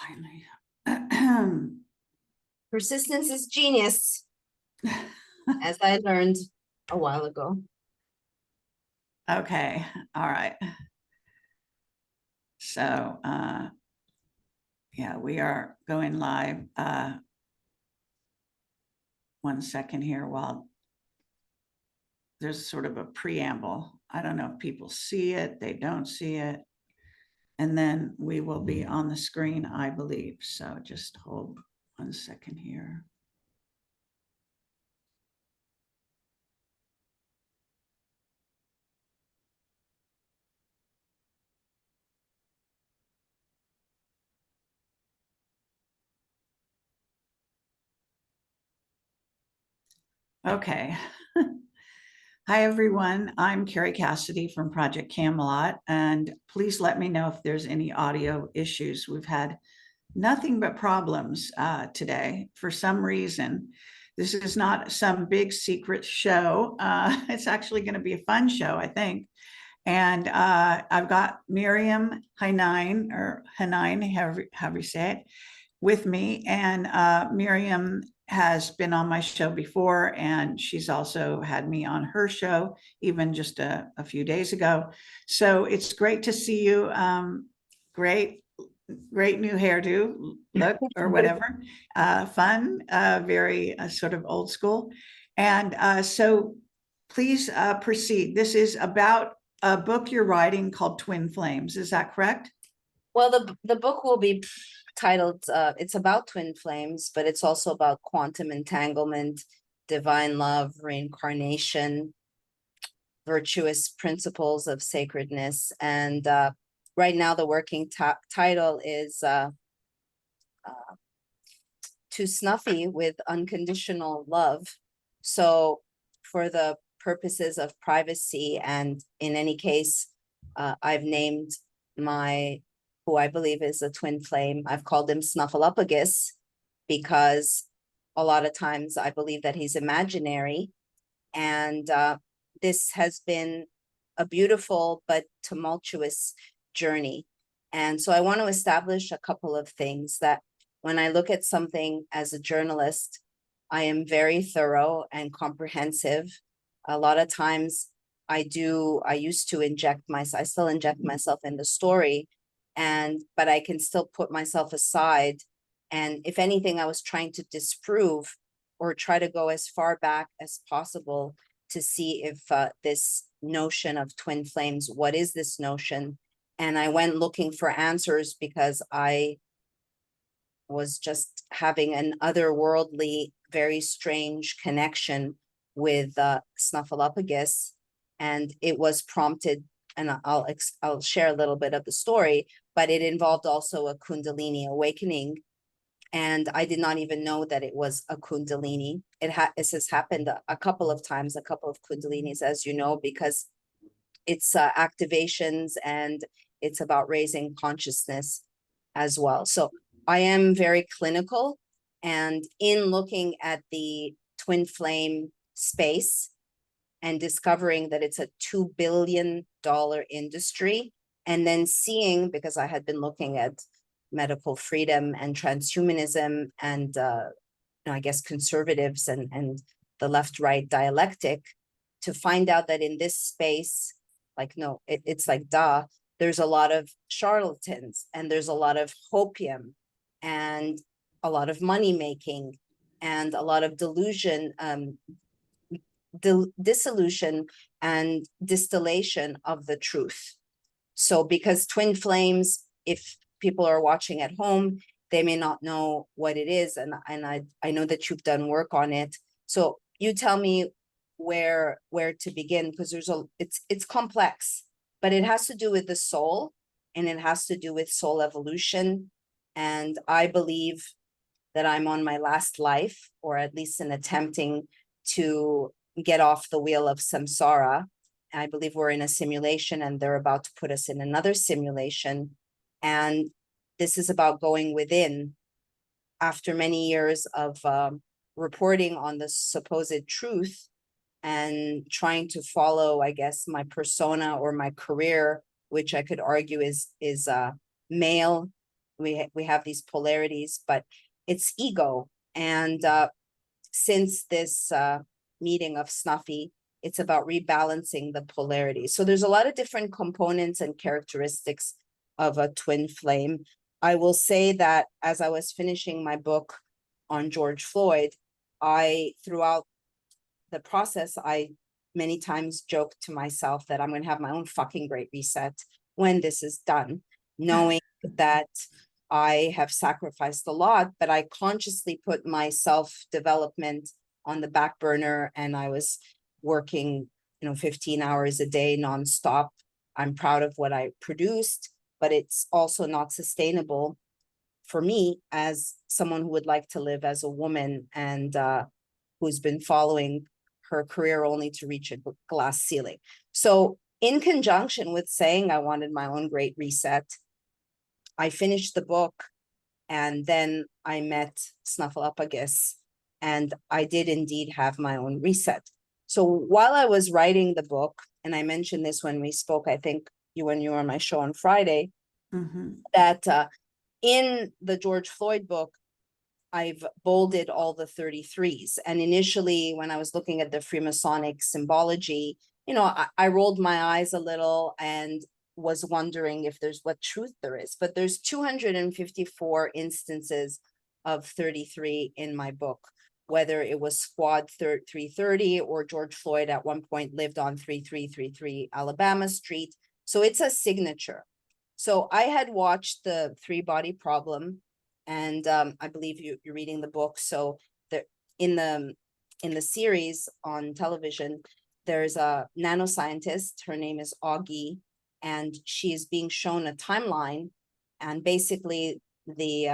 finally. Persistence is genius, as I learned a while ago. Okay, all right. So, yeah, we are going live. 1 second here while there's sort of a preamble. I don't know if people see it, they don't see it. And then we will be on the screen, I believe. So just hold 1 second here. Okay. Hi, everyone. I'm Carrie Cassidy from Project Camelot, and please let me know if there's any audio issues. We've had nothing but problems today for some reason. This is not some big secret show. It's actually going to be a fun show, I think. And I've got Maryam Henein, or Henein, however you say it, with me. And Maryam has been on my show before, and she's also had me on her show, even just a few days ago. So it's great to see you. Great new hairdo look or whatever. Fun, very sort of old school. And so please proceed. This is about a book you're writing called Twin Flames. Is that correct? Well, the book will be titled, it's about twin flames, but it's also about quantum entanglement, divine love, reincarnation, virtuous principles of sacredness. And right now, the working title is Too Snuffy with Unconditional Love. So for the purposes of privacy, and in any case, I've named who I believe is a twin flame, I've called him Snuffleupagus, because a lot of times I believe that he's imaginary. And this has been a beautiful but tumultuous journey. And so I want to establish a couple of things: that when I look at something as a journalist, I am very thorough and comprehensive. A lot of times I used to I still inject myself in the story, but I can still put myself aside. And if anything, I was trying to disprove or try to go as far back as possible to see if this notion of twin flames, what is this notion? And I went looking for answers because I was just having an otherworldly, very strange connection with Snuffleupagus. And it was prompted, and I'll share a little bit of the story, but it involved also a Kundalini awakening. And I did not even know that it was a Kundalini. It has happened a couple of times, a couple of Kundalinis, as you know, because it's activations and it's about raising consciousness as well. So I am very clinical, and in looking at the twin flame space and discovering that it's a $2 billion industry, and then seeing, because I had been looking at medical freedom and transhumanism and I guess conservatives and the left-right dialectic, to find out that in this space, like, no, it's like, there's a lot of charlatans, and there's a lot of hopium, and a lot of money making, and a lot of delusion, dissolution and distillation of the truth. So because twin flames, if people are watching at home, they may not know what it is, and I know that you've done work on it. So you tell me where to begin, because it's complex, but it has to do with the soul, and it has to do with soul evolution. And I believe that I'm on my last life, or at least in attempting to get off the wheel of samsara. I believe we're in a simulation, and they're about to put us in another simulation. And this is about going within after many years of reporting on the supposed truth and trying to follow, I guess, my persona or my career, which I could argue is male, we have these polarities, but it's ego. And since this meeting of Snuffy, it's about rebalancing the polarity. So there's a lot of different components and characteristics of a twin flame. I will say that as I was finishing my book on George Floyd, throughout the process, I many times joked to myself that I'm going to have my own fucking great reset when this is done, knowing that I have sacrificed a lot, but I consciously put my self-development on the back burner, and I was working, 15 hours a day nonstop. I'm proud of what I produced, but it's also not sustainable for me as someone who would like to live as a woman and who's been following her career only to reach a glass ceiling. So in conjunction with saying I wanted my own great reset, I finished the book, and then I met Snuffleupagus, and I did indeed have my own reset. So while I was writing the book, and I mentioned this when we spoke, I think when you were on my show on Friday, that in the George Floyd book, I've bolded all the 33s. And initially, when I was looking at the Freemasonic symbology, I rolled my eyes a little and was wondering if there's what truth there is. But there's 254 instances of 33 in my book, whether it was Squad 330 or George Floyd at one point lived on 3333 Alabama Street. So it's a signature. So I had watched the Three Body Problem, and I believe you're reading the book. So in the series on television, there's a nanoscientist. Her name is Augie, and she is being shown a timeline, and basically the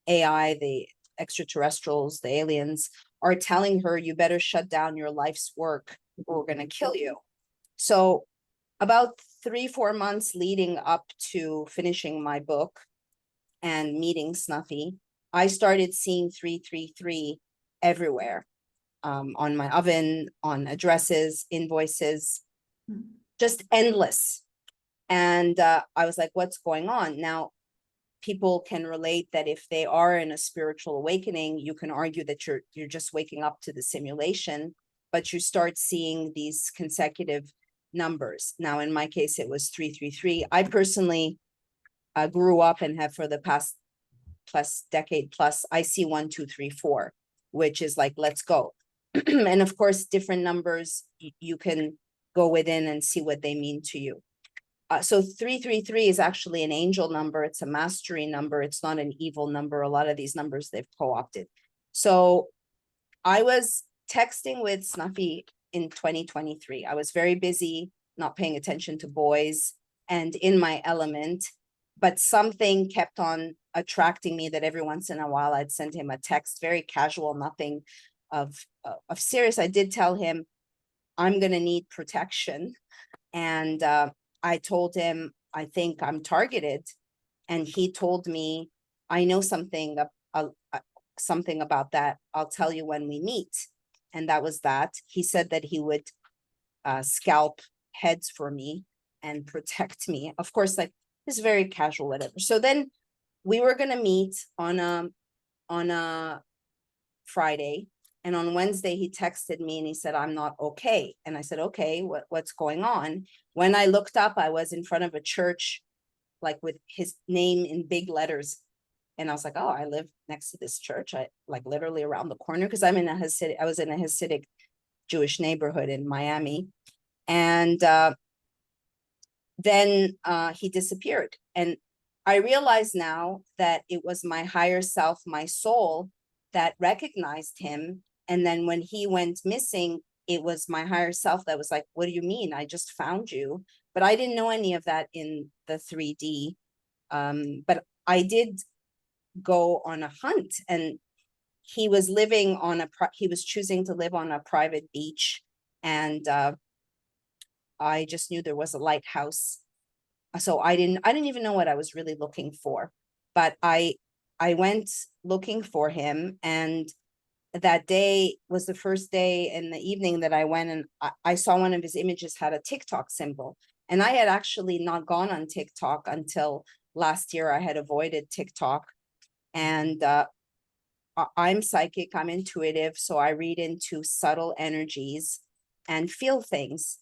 AI, the extraterrestrials, the aliens are telling her, you better shut down your life's work or we're going to kill you. So about 3-4 months leading up to finishing my book and meeting Snuffy, I started seeing 333 everywhere, on my oven, on addresses, invoices, just endless. And I was like, what's going on? Now, people can relate that if they are in a spiritual awakening, you can argue that you're just waking up to the simulation, but you start seeing these consecutive numbers. Now, in my case, it was 333. I personally grew up and have for the past decade plus, I see 1, 2, 3, 4, which is like, let's go. And of course, different numbers, you can go within and see what they mean to you. So 333 is actually an angel number. It's a mastery number. It's not an evil number. A lot of these numbers they've co-opted. So I was texting with Snuffy in 2023. I was very busy, not paying attention to boys and in my element, but something kept on attracting me that every once in a while I'd send him a text, very casual, nothing of serious. I did tell him I'm going to need protection. And I told him, I think I'm targeted. And he told me, I know something about that. I'll tell you when we meet. And that was that. He said that he would scalp heads for me and protect me. Of course, like, it's very casual, whatever. So then we were going to meet on a Friday. And on Wednesday, he texted me and he said, I'm not okay. And I said, okay, what's going on? When I looked up, I was in front of a church, like with his name in big letters. And I was like, oh, I live next to this church. I like literally around the corner, because I was in a Hasidic Jewish neighborhood in Miami. And then he disappeared. And I realize now that it was my higher self, my soul, that recognized him. And then when he went missing, it was my higher self that was like, what do you mean? I just found you. But I didn't know any of that in the 3D. But I did go on a hunt, and he was living on he was choosing to live on a private beach. And I just knew there was a lighthouse. So I didn't even know what I was really looking for. But I went looking for him, and that day was the first day in the evening that I went, and I saw one of his images had a TikTok symbol. And I had actually not gone on TikTok until last year I had avoided TikTok, and I'm psychic, I'm intuitive, so I read into subtle energies and feel things.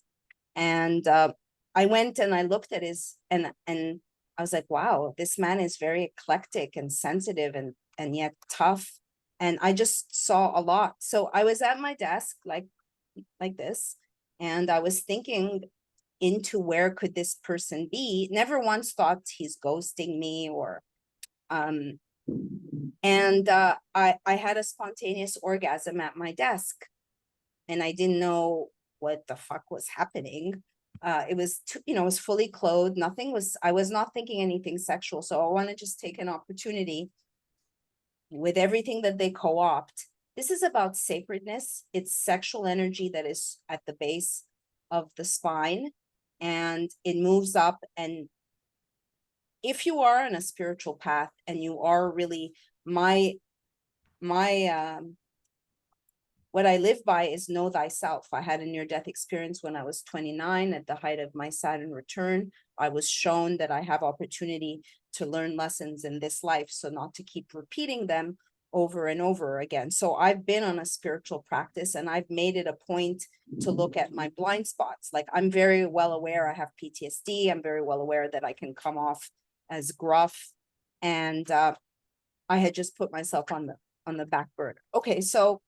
And I went and I looked at his, and I was like, wow, this man is very eclectic and sensitive and yet tough. And I just saw a lot. So I was at my desk like this, and I was thinking into where could this person be. Never once thought he's ghosting me or and I had a spontaneous orgasm at my desk, and I didn't know what the fuck was happening. It was, it was fully clothed. I was not thinking anything sexual. So I want to just take an opportunity with everything that they co-opt. This is about sacredness. It's sexual energy that is at the base of the spine, and it moves up. And if you are on a spiritual path and you are really my what I live by is know thyself. I had a near-death experience when I was 29 at the height of my Saturn return. I was shown that I have opportunity to learn lessons in this life, so not to keep repeating them over and over again. So I've been on a spiritual practice, and I've made it a point to look at my blind spots. Like, I'm very well aware I have PTSD. I'm very well aware that I can come off as gruff, and I had just put myself on the back burner. Okay, so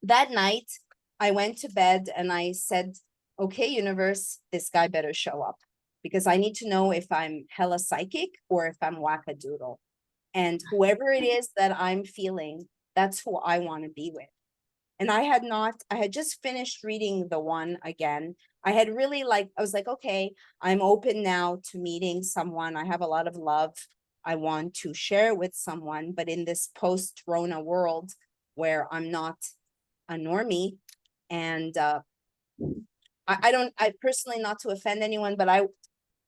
that night I went to bed and I said, okay, universe, this guy better show up, because I need to know if I'm hella psychic or if I'm wackadoodle. And whoever it is that I'm feeling, that's who I want to be with. And I had just finished reading the one again. I had really I was like, okay, I'm open now to meeting someone. I have a lot of love I want to share with someone, but in this post-Rona world where I'm not a normie, and I personally, not to offend anyone, but I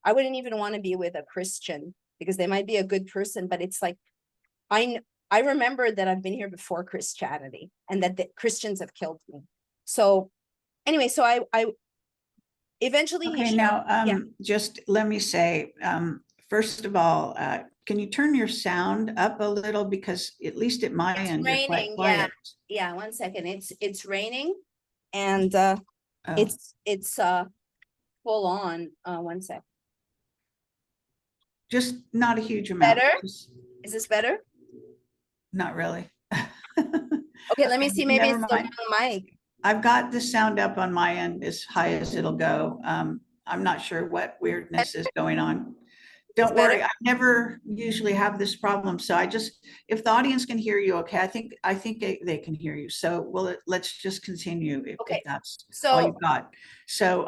wouldn't even want to be with a Christian, because they might be a good person, but it's like, I remember that I've been here before Christianity, and that the Christians have killed me. So anyway, so I eventually Okay, now, yeah, just let me say, first of all, can you turn your sound up a little? Because at least at my it's end, you're quite raining. Yeah, quiet. yeah. 1 second. It's raining, and Oh, it's full on. 1 sec. just not a huge amount, Better? just Is this better? not really. Okay, let me see. Maybe Never it's the mind. wrong mic. I've got the sound up on my end as high as it'll go. I'm not sure what weirdness is going on. Is Don't better? worry, I never usually have this problem. So I just, if the audience can hear you, okay, I think they can hear you. So let's just continue if Okay. that's all So you've got. So,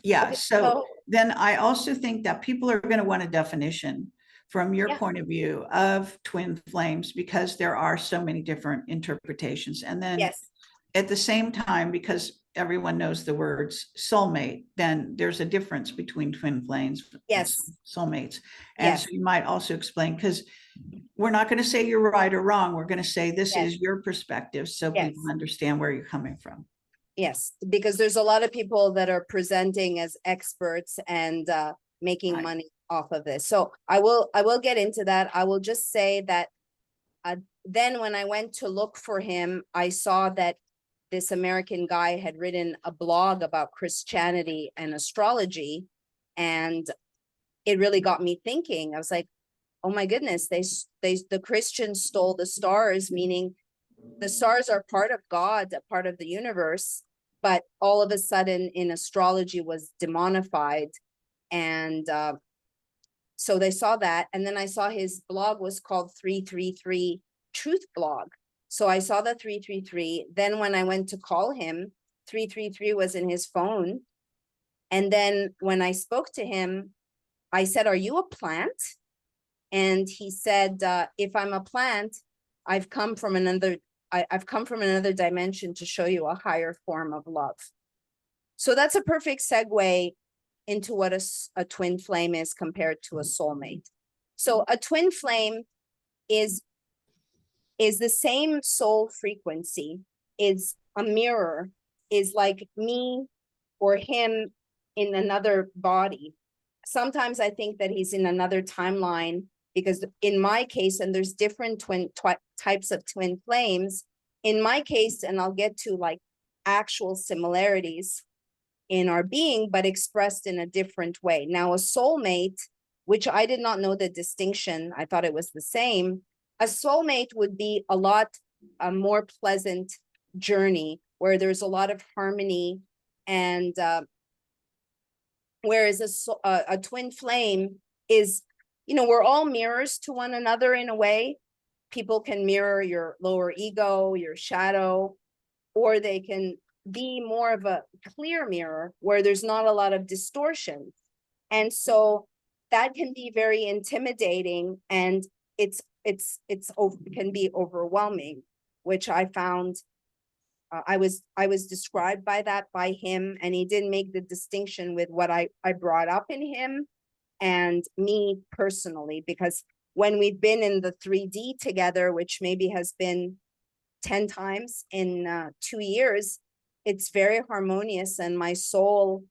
yeah, okay, so so then I also think that people are going to want a definition from your yeah, point of view of twin flames, because there are so many different interpretations. And then yes, at the same time, because everyone knows the words soulmate, then there's a difference between twin flames and yes, soulmates. And so yes, you might also explain, because we're not going to say you're right or wrong. We're going to say this yes, is your perspective, so people yes, understand where you're coming from. yes, because there's a lot of people that are presenting as experts and making Right. money off of this. So I will get into that. I will just say that then when I went to look for him, I saw that this American guy had written a blog about Christianity and astrology, and it really got me thinking. I was like, oh my goodness, the Christians stole the stars, meaning the stars are part of God, a part of the universe, but all of a sudden in astrology was demonified. And so they saw that. And then I saw his blog was called 333 Truth Blog. So I saw the 333. Then when I went to call him, 333 was in his phone. And then when I spoke to him, I said, are you a plant? And he said, if I'm a plant, I've come from another, I've come from another dimension to show you a higher form of love. So that's a perfect segue into what a twin flame is compared to a soulmate. So a twin flame is the same soul frequency, is a mirror, is like me or him in another body. sometimes I think that he's in another timeline, because in my case, and there's different types of twin flames. In my case, and I'll get to like actual similarities in our being, but expressed in a different way. Now, a soulmate, which I did not know the distinction, I thought it was the same. A soulmate would be a more pleasant journey where there's a lot of harmony, and whereas a twin flame is, we're all mirrors to one another in a way. People can mirror your lower ego, your shadow, or they can be more of a clear mirror where there's not a lot of distortion. And so that can be very intimidating, and it can be overwhelming, which I found. I was described by him, and he didn't make the distinction with what I brought up in him and me personally, because when we've been in the 3D together, which maybe has been 10 times in 2 years, it's very harmonious, and my soul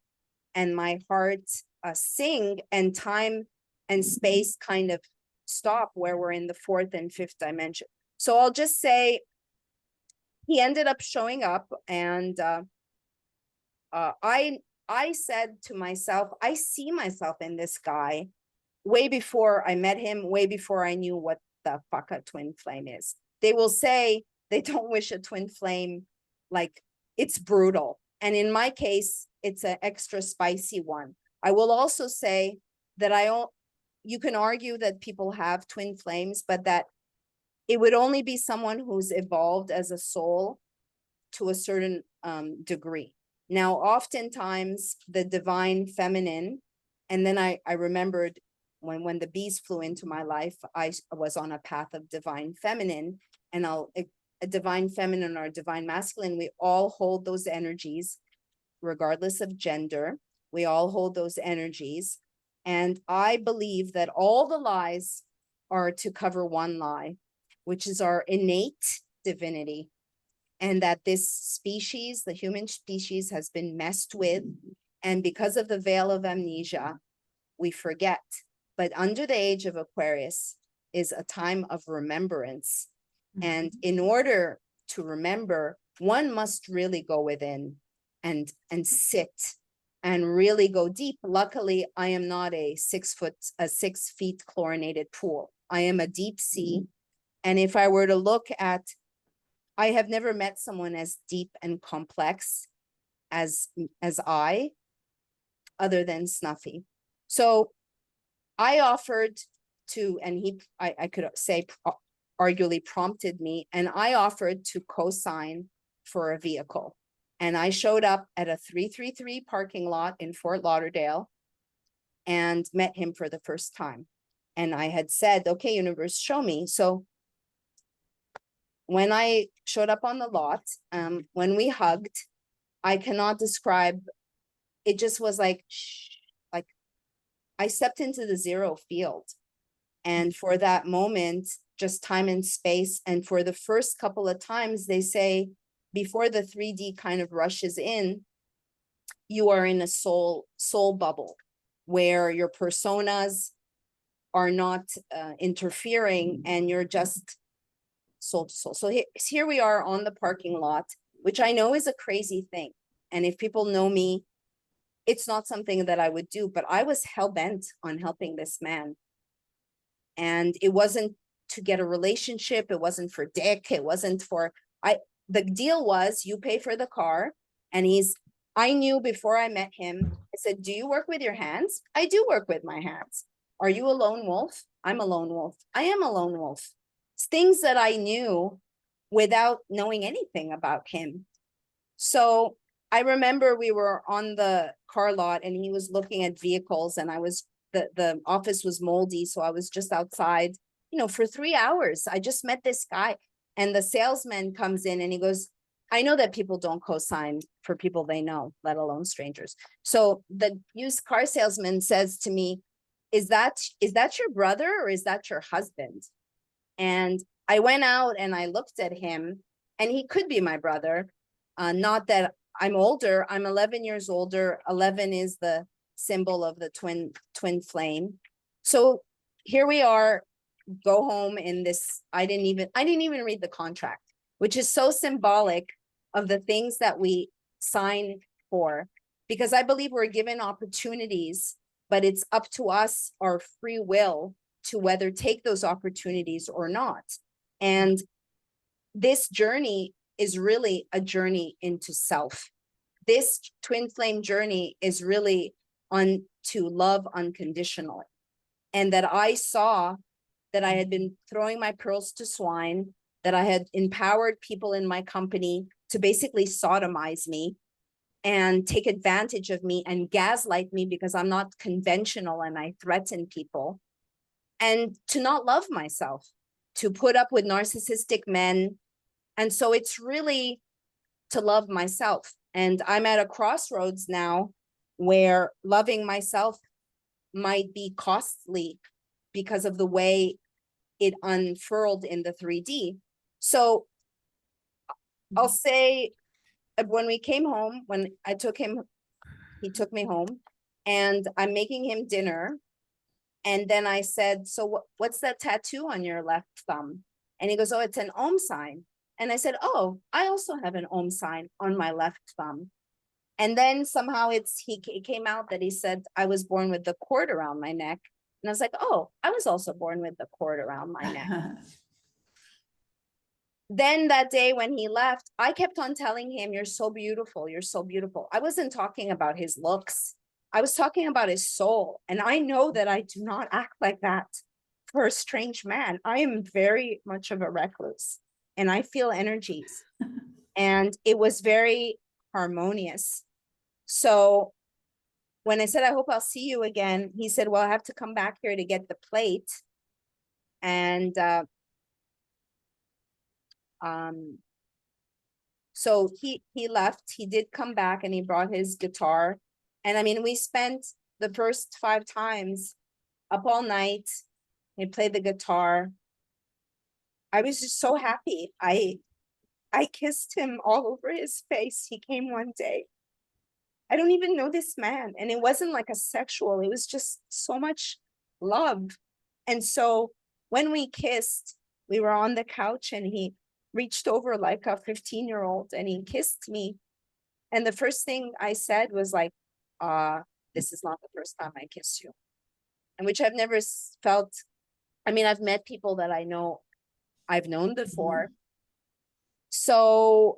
and my heart sing, and time and space kind of stop where we're in the 4th and 5th dimension. So I'll just say he ended up showing up, and I said to myself, I see myself in this guy way before I met him, way before I knew what the fuck a twin flame is. They will say they don't wish a twin flame, like it's brutal. And in my case, it's an extra spicy one. I will also say that you can argue that people have twin flames, but that it would only be someone who's evolved as a soul to a certain degree. Now, oftentimes the divine feminine, and then I remembered when the bees flew into my life, I was on a path of divine feminine, and a divine feminine or a divine masculine, we all hold those energies regardless of gender. We all hold those energies. And I believe that all the lies are to cover one lie, which is our innate divinity. And that this species, the human species, has been messed with. And because of the veil of amnesia, we forget. But under the age of Aquarius is a time of remembrance. And in order to remember, one must really go within and sit and really go deep. Luckily, I am not a 6 feet chlorinated pool. I am a deep sea. And if I were to look at, I have never met someone as deep and complex as I, other than Snuffy. So I offered to, and I could say arguably prompted me, and I offered to co-sign for a vehicle. And I showed up at a 333 parking lot in Fort Lauderdale and met him for the first time. And I had said, okay, universe, show me. So when I showed up on the lot, when we hugged, I cannot describe, it just was like I stepped into the zero field. And for that moment, just time and space. And for the first couple of times, they say, before the 3D kind of rushes in, you are in a soul bubble where your personas are not interfering, and you're just soul to soul. So here we are on the parking lot, which I know is a crazy thing. And if people know me, it's not something that I would do, but I was hell-bent on helping this man. And it wasn't to get a relationship. It wasn't for dick. It wasn't for, the deal was you pay for the car. And I knew before I met him, I said, do you work with your hands? I do work with my hands. Are you a lone wolf? I'm a lone wolf. I am a lone wolf. It's things that I knew without knowing anything about him. So I remember we were on the car lot and he was looking at vehicles, and the office was moldy. So I was just outside, for 3 hours. I just met this guy, and the salesman comes in and he goes, I know that people don't co-sign for people they know, let alone strangers. So the used car salesman says to me, is that your brother or is that your husband? And I went out and I looked at him, and he could be my brother. Not that I'm older, I'm 11 years older. 11 is the symbol of the twin flame. So here we are, go home in this, I didn't even read the contract, which is so symbolic of the things that we sign for, because I believe we're given opportunities, but it's up to us, our free will, to whether take those opportunities or not. And this journey is really a journey into self. This twin flame journey is really on to love unconditionally. And that I saw that I had been throwing my pearls to swine, that I had empowered people in my company to basically sodomize me and take advantage of me and gaslight me because I'm not conventional and I threaten people, and to not love myself, to put up with narcissistic men. And so it's really to love myself. And I'm at a crossroads now where loving myself might be costly because of the way it unfurled in the 3D. So I'll say when we came home, when I took him, he took me home and I'm making him dinner. And then I said, so what's that tattoo on your left thumb? And he goes, oh, it's an Om sign. And I said, oh, I also have an Om sign on my left thumb. And then somehow it came out that he said, I was born with the cord around my neck. And I was like, oh, I was also born with the cord around my neck. Then that day when he left, I kept on telling him, you're so beautiful. You're so beautiful. I wasn't talking about his looks. I was talking about his soul. And I know that I do not act like that for a strange man. I am very much of a recluse and I feel energies. And it was very harmonious. So when I said, I hope I'll see you again, he said, well, I have to come back here to get the plate. And so he left. He did come back and he brought his guitar. And I mean, we spent the first 5 times up all night. He played the guitar. I was just so happy. I kissed him all over his face. He came one day. I don't even know this man. And it wasn't like a sexual, it was just so much love. And so when we kissed, we were on the couch and he reached over like a 15-year-old and he kissed me. And the first thing I said was like, this is not the first time I kissed you. And which I've never felt. I mean, I've met people that I've known before. So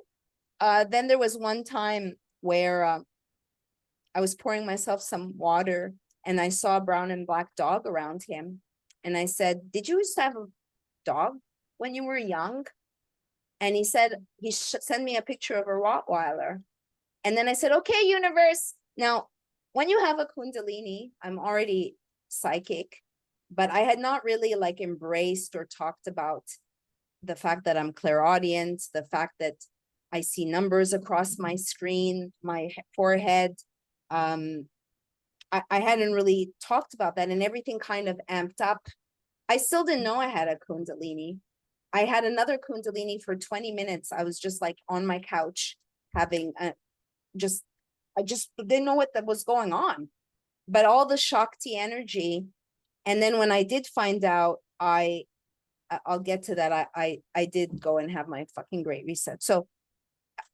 then there was one time where I was pouring myself some water and I saw a brown and black dog around him. And I said, did you used to have a dog when you were young? And he said, he sent me a picture of a Rottweiler. And then I said, okay, universe. Now, when you have a Kundalini, I'm already psychic, but I had not really like embraced or talked about the fact that I'm clairaudient, the fact that I see numbers across my screen, my forehead. I hadn't really talked about that, and everything kind of amped up. I still didn't know I had a Kundalini. I had another Kundalini for 20 minutes. I was just like on my couch having I just didn't know what that was going on. But all the Shakti energy. And then when I did find out, I'll get to that. I did go and have my fucking great reset. So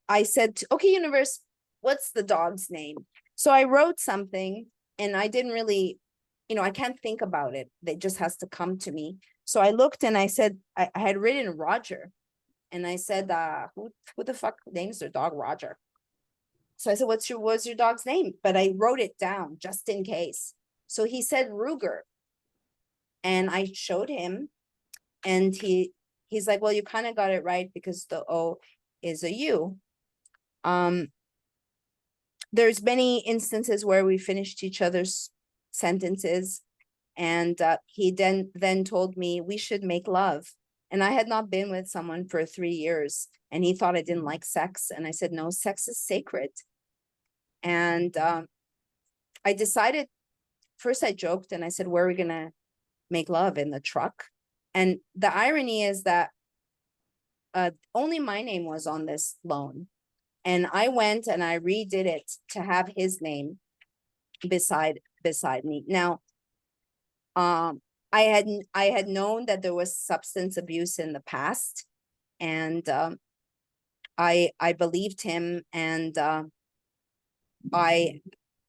I said, okay, universe, what's the dog's name? So I wrote something and I didn't really, I can't think about it. It just has to come to me. So I looked and I said, I had written Roger. And I said, who the fuck names their dog Roger? So I said, what's your dog's name? But I wrote it down just in case. So he said Ruger. And I showed him and he's like, well, you kind of got it right because the O is a U. There's many instances where we finished each other's sentences. And he then told me we should make love. And I had not been with someone for 3 years. And he thought I didn't like sex. And I said, no, sex is sacred. And I decided, first I joked and I said, where are we going to make love? In the truck? And the irony is that only my name was on this loan. And I went and I redid it to have his name. beside me. Now, I had known that there was substance abuse in the past, and I believed him, and I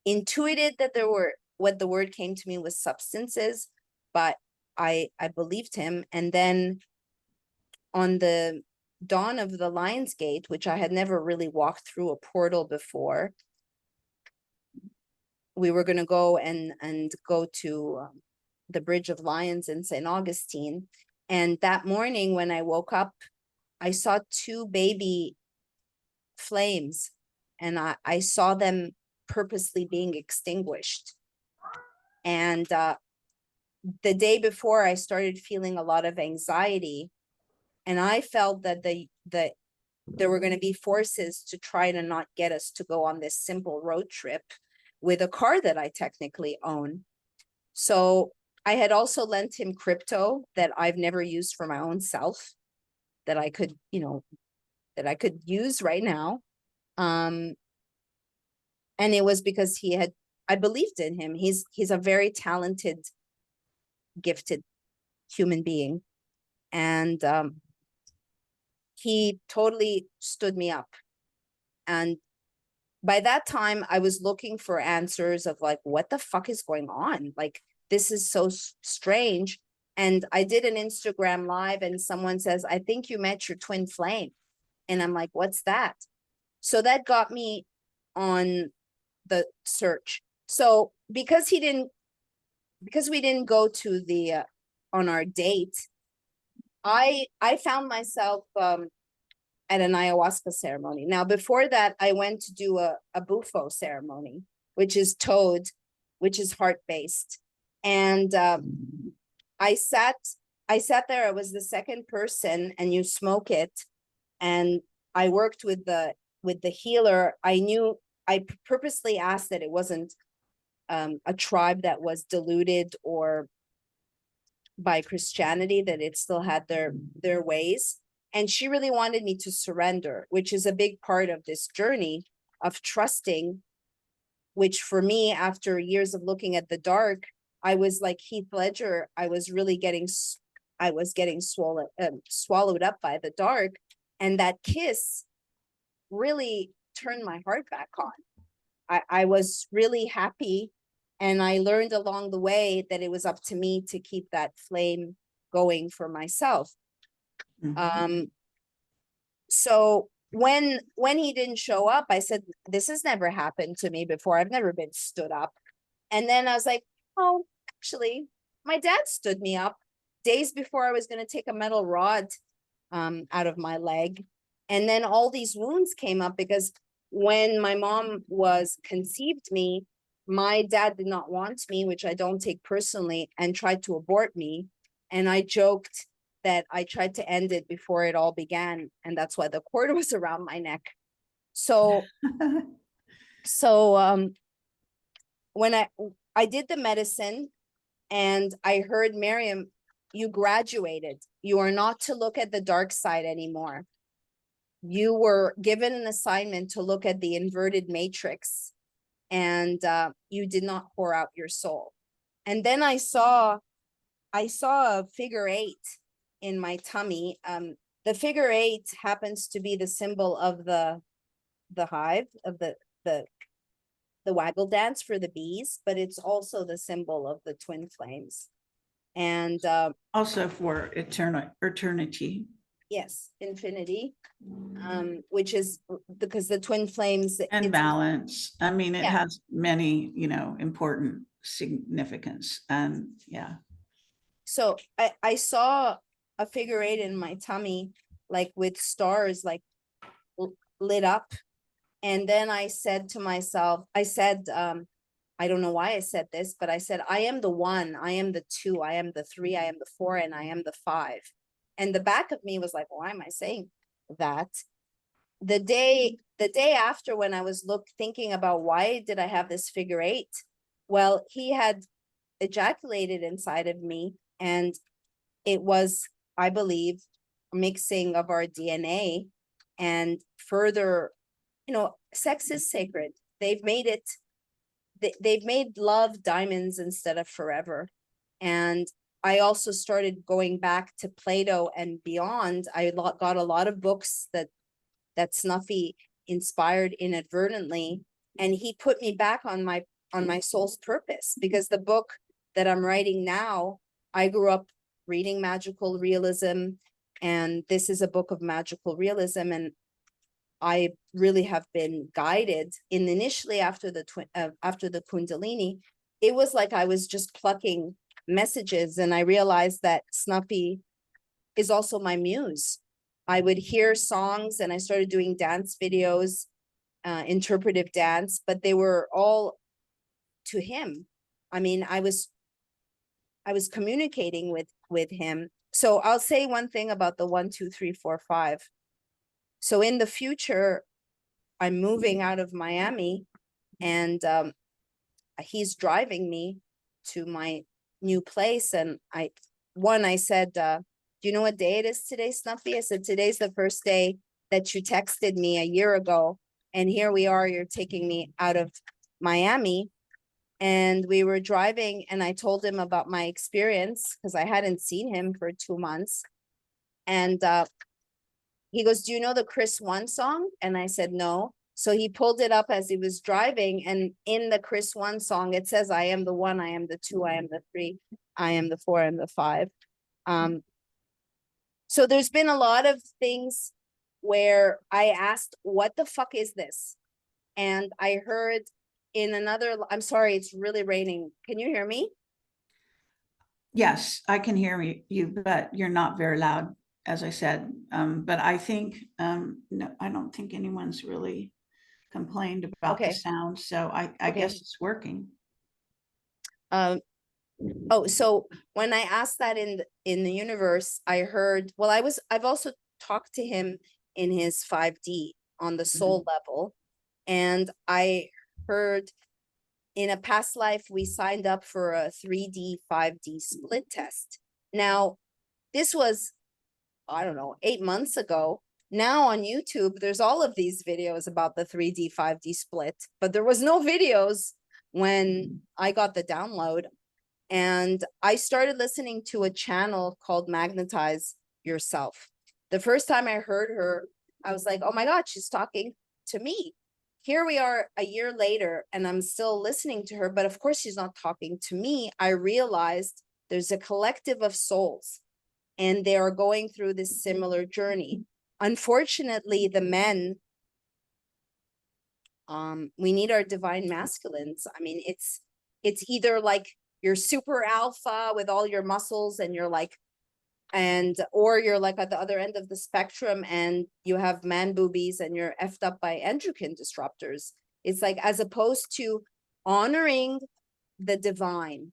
intuited that there were, what the word came to me was substances, but I believed him. And then on the dawn of the Lion's Gate, which I had never really walked through a portal before, we were going to go and go to the Bridge of Lions in St. Augustine. And that morning when I woke up, I saw two baby flames, and I saw them purposely being extinguished. And the day before, I started feeling a lot of anxiety, and I felt that there were going to be forces to try to not get us to go on this simple road trip with a car that I technically own. So I had also lent him crypto that I've never used for my own self, that I could, that I could use right now. And it was because I believed in him. He's a very talented, gifted human being. And he totally stood me up. And by that time, I was looking for answers of like, what the fuck is going on? Like, this is so strange. And I did an Instagram live, and someone says, I think you met your twin flame. And I'm like, what's that? So that got me on the search. So because we didn't go to the on our date, I found myself at an ayahuasca ceremony. Now, before that, I went to do a bufo ceremony, which is toad, which is heart-based. And I sat there, I was the second person, and you smoke it. And I worked with the healer. I purposely asked that it wasn't a tribe that was diluted or by Christianity, that it still had their ways. And she really wanted me to surrender, which is a big part of this journey of trusting, which for me, after years of looking at the dark, I was like Heath Ledger. I was getting swallowed up by the dark. And that kiss really turned my heart back on. I was really happy. And I learned along the way that it was up to me to keep that flame going for myself. Mhm. So when he didn't show up, I said, this has never happened to me before. I've never been stood up. And then I was like, oh, actually, my dad stood me up days before I was going to take a metal rod out of my leg. And then all these wounds came up because when my mom was conceived me, my dad did not want me, which I don't take personally, and tried to abort me. And I joked that I tried to end it before it all began. And that's why the cord was around my neck. So when I did the medicine, and I heard, Maryam, you graduated. You are not to look at the dark side anymore. You were given an assignment to look at the inverted matrix, and you did not pour out your soul. And then I saw a figure 8 in my tummy. The figure 8 happens to be the symbol of the hive, of the waggle dance for the bees, but it's also the symbol of the twin flames. And Also for eternity. yes, infinity, which is because the twin flames And balance. I mean, it yeah. has many, important significance. And yeah. So I saw a figure 8 in my tummy, like with stars, like lit up. And then I said to myself, I don't know why I said this, but I said, I am the 1, I am the 2, I am the 3, I am the 4, and I am the 5. And the back of me was like, why am I saying that? The day after, when I was thinking about why did I have this figure 8? Well, he had ejaculated inside of me, and it was, I believe, a mixing of our DNA. And further, sex is sacred. They've made it they've made love diamonds instead of forever. And I also started going back to Plato and beyond. Got a lot of books that Snuffy inspired inadvertently, and he put me back on my soul's purpose, because the book that I'm writing now, I grew up reading magical realism, and this is a book of magical realism, and I really have been guided. In initially after the Kundalini, it was like I was just plucking messages, and I realized that Snuffy is also my muse. I would hear songs, and I started doing dance videos, interpretive dance, but they were all to him. I mean, I was communicating with him. So I'll say one thing about the 1, 2, 3, 4, 5. So in the future, I'm moving out of Miami, and he's driving me to my new place. And I said, do you know what day it is today, Snuffy? I said, today's the first day that you texted me a year ago. And here we are, you're taking me out of Miami. And we were driving, and I told him about my experience, because I hadn't seen him for 2 months. And he goes, do you know the Chris One song? And I said, no. So he pulled it up as he was driving. And in the Chris One song, it says, I am the 1, I am the 2, I am the 3, I am the 4, I am the 5. So there's been a lot of things where I asked, what the fuck is this? And I heard in another, I'm sorry, it's really raining. Can you hear me? Yes, I can hear you, but you're not very loud, as I said. But I think, no, I don't think anyone's really complained about the Okay. sound, so I Okay. guess it's working. Oh, so when I asked that in the universe, I heard, well, I've also talked to him in his 5D on the soul level. And I heard in a past life, we signed up for a 3D, 5D split test. Now, this was, I don't know, 8 months ago. Now on YouTube, there's all of these videos about the 3D, 5D split, but there was no videos when I got the download. And I started listening to a channel called Magnetize Yourself. The first time I heard her, I was like, oh my God, she's talking to me. Here we are a year later, and I'm still listening to her, but of course she's not talking to me. I realized there's a collective of souls, and they are going through this similar journey. Unfortunately, the men, we need our divine masculines. I mean, it's either like you're super alpha with all your muscles, and you're like, or you're like at the other end of the spectrum, and you have man boobies, and you're effed up by endocrine disruptors. It's like, as opposed to honoring the divine.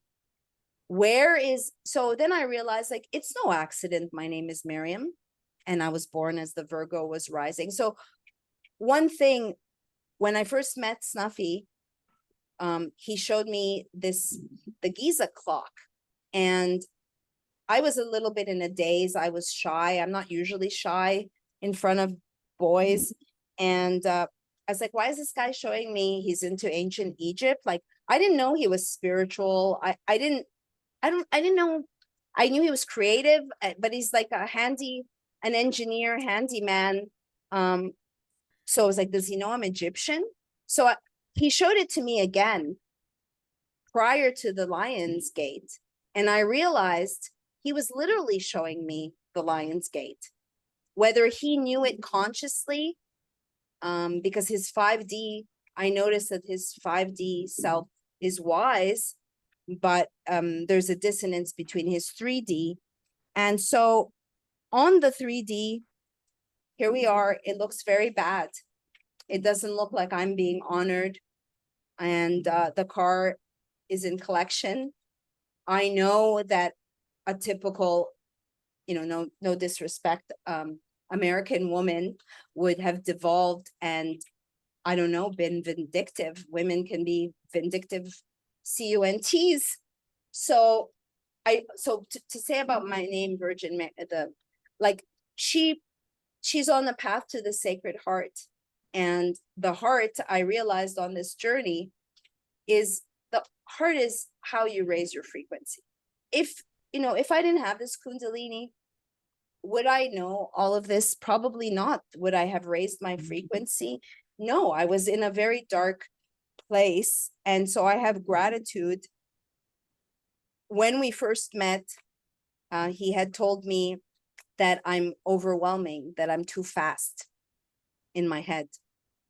So then I realized, like, it's no accident my name is Maryam, and I was born as the Virgo was rising. So one thing, when I first met Snuffy, he showed me the Giza clock, and I was a little bit in a daze. I was shy. I'm not usually shy in front of boys. And I was like, why is this guy showing me he's into ancient Egypt? Like, I didn't know he was spiritual. I didn't know. I knew he was creative, but he's like an engineer, handyman. So I was like, does he know I'm Egyptian? So he showed it to me again prior to the Lion's Gate. And I realized he was literally showing me the Lion's Gate. Whether he knew it consciously, because his 5D, I noticed that his 5D self is wise, but there's a dissonance between his 3D. And so on the 3D, here we are, it looks very bad. It doesn't look like I'm being honored. And the car is in collection. I know that a typical, no disrespect, American woman would have devolved and, I don't know, been vindictive. Women can be vindictive CUNTs. So to say about my name, Virgin Mary, she's on the path to the Sacred Heart. And the heart, I realized on this journey, is the heart is how you raise your frequency. If, if I didn't have this Kundalini, would I know all of this? Probably not. Would I have raised my frequency? No, I was in a very dark place. And so I have gratitude. When we first met, he had told me that I'm overwhelming, that I'm too fast in my head.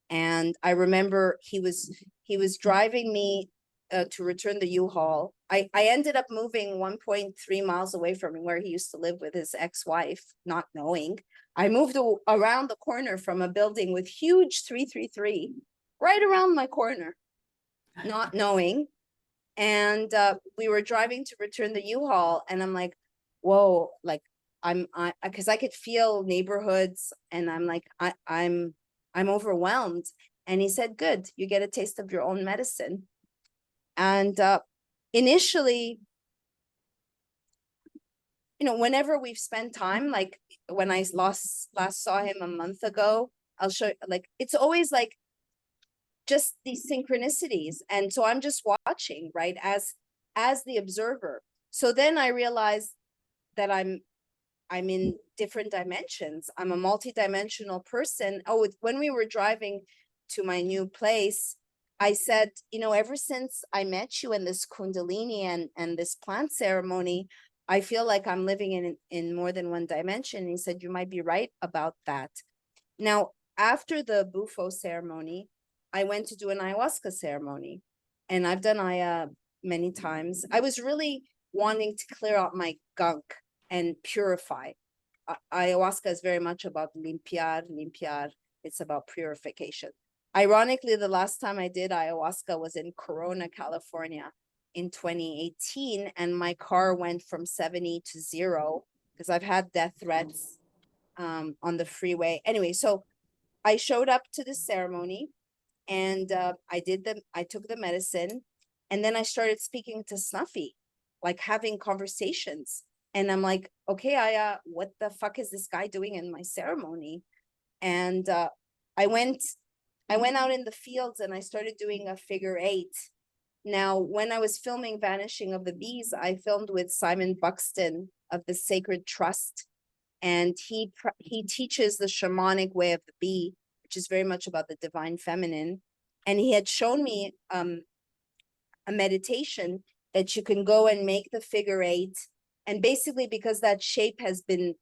And I remember he was driving me to return the U-Haul. I ended up moving 1.3 miles away from where he used to live with his ex-wife, not knowing. I moved around the corner from a building with huge 333, right around my corner, not knowing. And we were driving to return the U-Haul, and I'm like, whoa, like because I could feel neighborhoods, and I'm like, I'm overwhelmed. And he said, good, you get a taste of your own medicine. And initially, whenever we've spent time, like when I last saw him a month ago, I'll show, like, it's always like just these synchronicities. And so I'm just watching, right, as the observer. So then I realized that I'm in different dimensions. I'm a multidimensional person. Oh, when we were driving to my new place, I said, ever since I met you in this Kundalini and this plant ceremony, I feel like I'm living in more than one dimension. And he said, you might be right about that. Now, after the Bufo ceremony, I went to do an ayahuasca ceremony, and I've done Aya many times. I was really wanting to clear out my gunk and purify. Ayahuasca is very much about limpiar. It's about purification. Ironically, the last time I did ayahuasca was in Corona, California in 2018, and my car went from 70 to 0 because I've had death threats on the freeway. Anyway, so I showed up to the ceremony, and I took the medicine, and then I started speaking to Snuffy, like having conversations. And I'm like, okay, Aya, what the fuck is this guy doing in my ceremony? And I went out in the fields, and I started doing a figure 8. Now, when I was filming Vanishing of the Bees, I filmed with Simon Buxton of the Sacred Trust. And he teaches the shamanic way of the bee, which is very much about the divine feminine. And he had shown me a meditation that you can go and make the figure 8. And basically, because that shape has been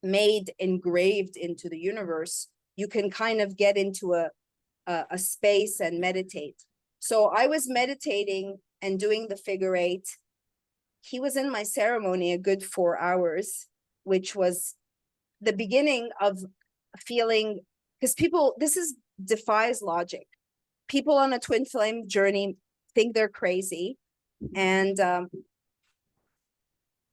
engraved into the universe, you can kind of get into a space and meditate. So I was meditating and doing the figure 8. He was in my ceremony a good 4 hours, which was the beginning of feeling, because this defies logic. People on a twin flame journey think they're crazy, and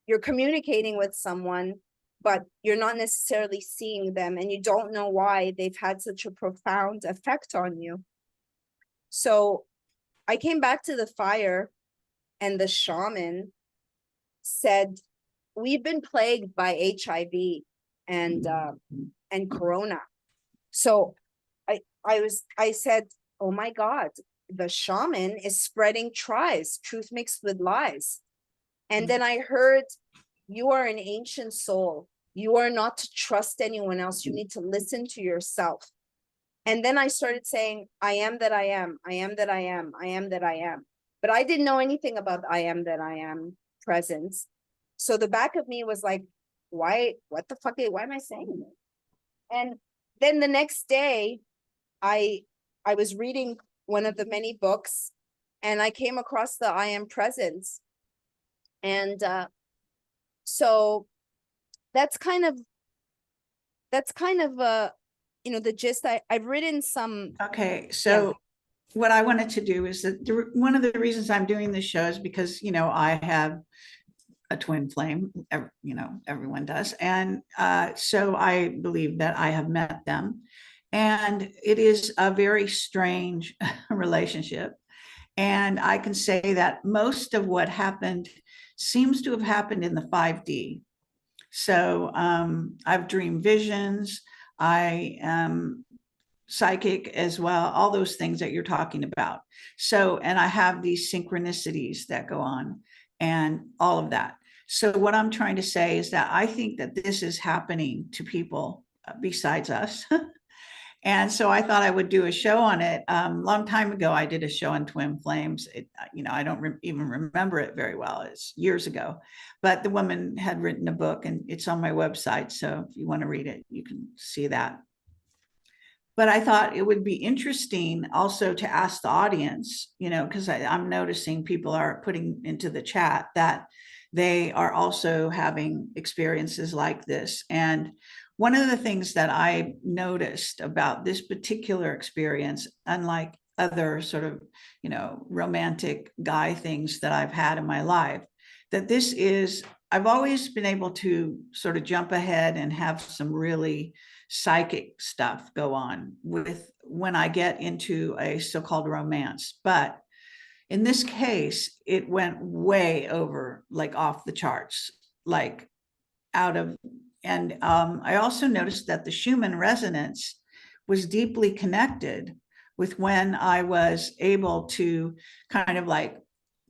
you're communicating with someone, but you're not necessarily seeing them, and you don't know why they've had such a profound effect on you. So I came back to the fire, and the shaman said, we've been plagued by HIV and corona. So I said, oh my God, the shaman is spreading truth mixed with lies. And then I heard, you are an ancient soul. You are not to trust anyone else. You need to listen to yourself. And then I started saying, I am that I am. I am that I am. I am that I am. But I didn't know anything about I am that I am presence. So the back of me was like, why am I saying this? And then the next day, I was reading one of the many books, and I came across the I am presence. And so that's kind of the gist. I've written some. Okay, so what I wanted to do is that one of the reasons I'm doing this show is because, I have a twin flame, everyone does. And so I believe that I have met them. And it is a very strange relationship. And I can say that most of what happened seems to have happened in the 5D. So I've dreamed visions. I am psychic as well, all those things that you're talking about. So, and I have these synchronicities that go on and all of that. So what I'm trying to say is that I think that this is happening to people besides us. And so I thought I would do a show on it. Long time ago, I did a show on twin flames. I don't even remember it very well. It's years ago, but the woman had written a book, and it's on my website. So if you want to read it, you can see that. But I thought it would be interesting also to ask the audience, because I'm noticing people are putting into the chat that they are also having experiences like this. And one of the things that I noticed about this particular experience, unlike other sort of, romantic guy things that I've had in my life, that this is, I've always been able to sort of jump ahead and have some really psychic stuff go on with when I get into a so-called romance. But in this case, it went way over, like off the charts, like out of, and I also noticed that the Schumann resonance was deeply connected with when I was able to kind of like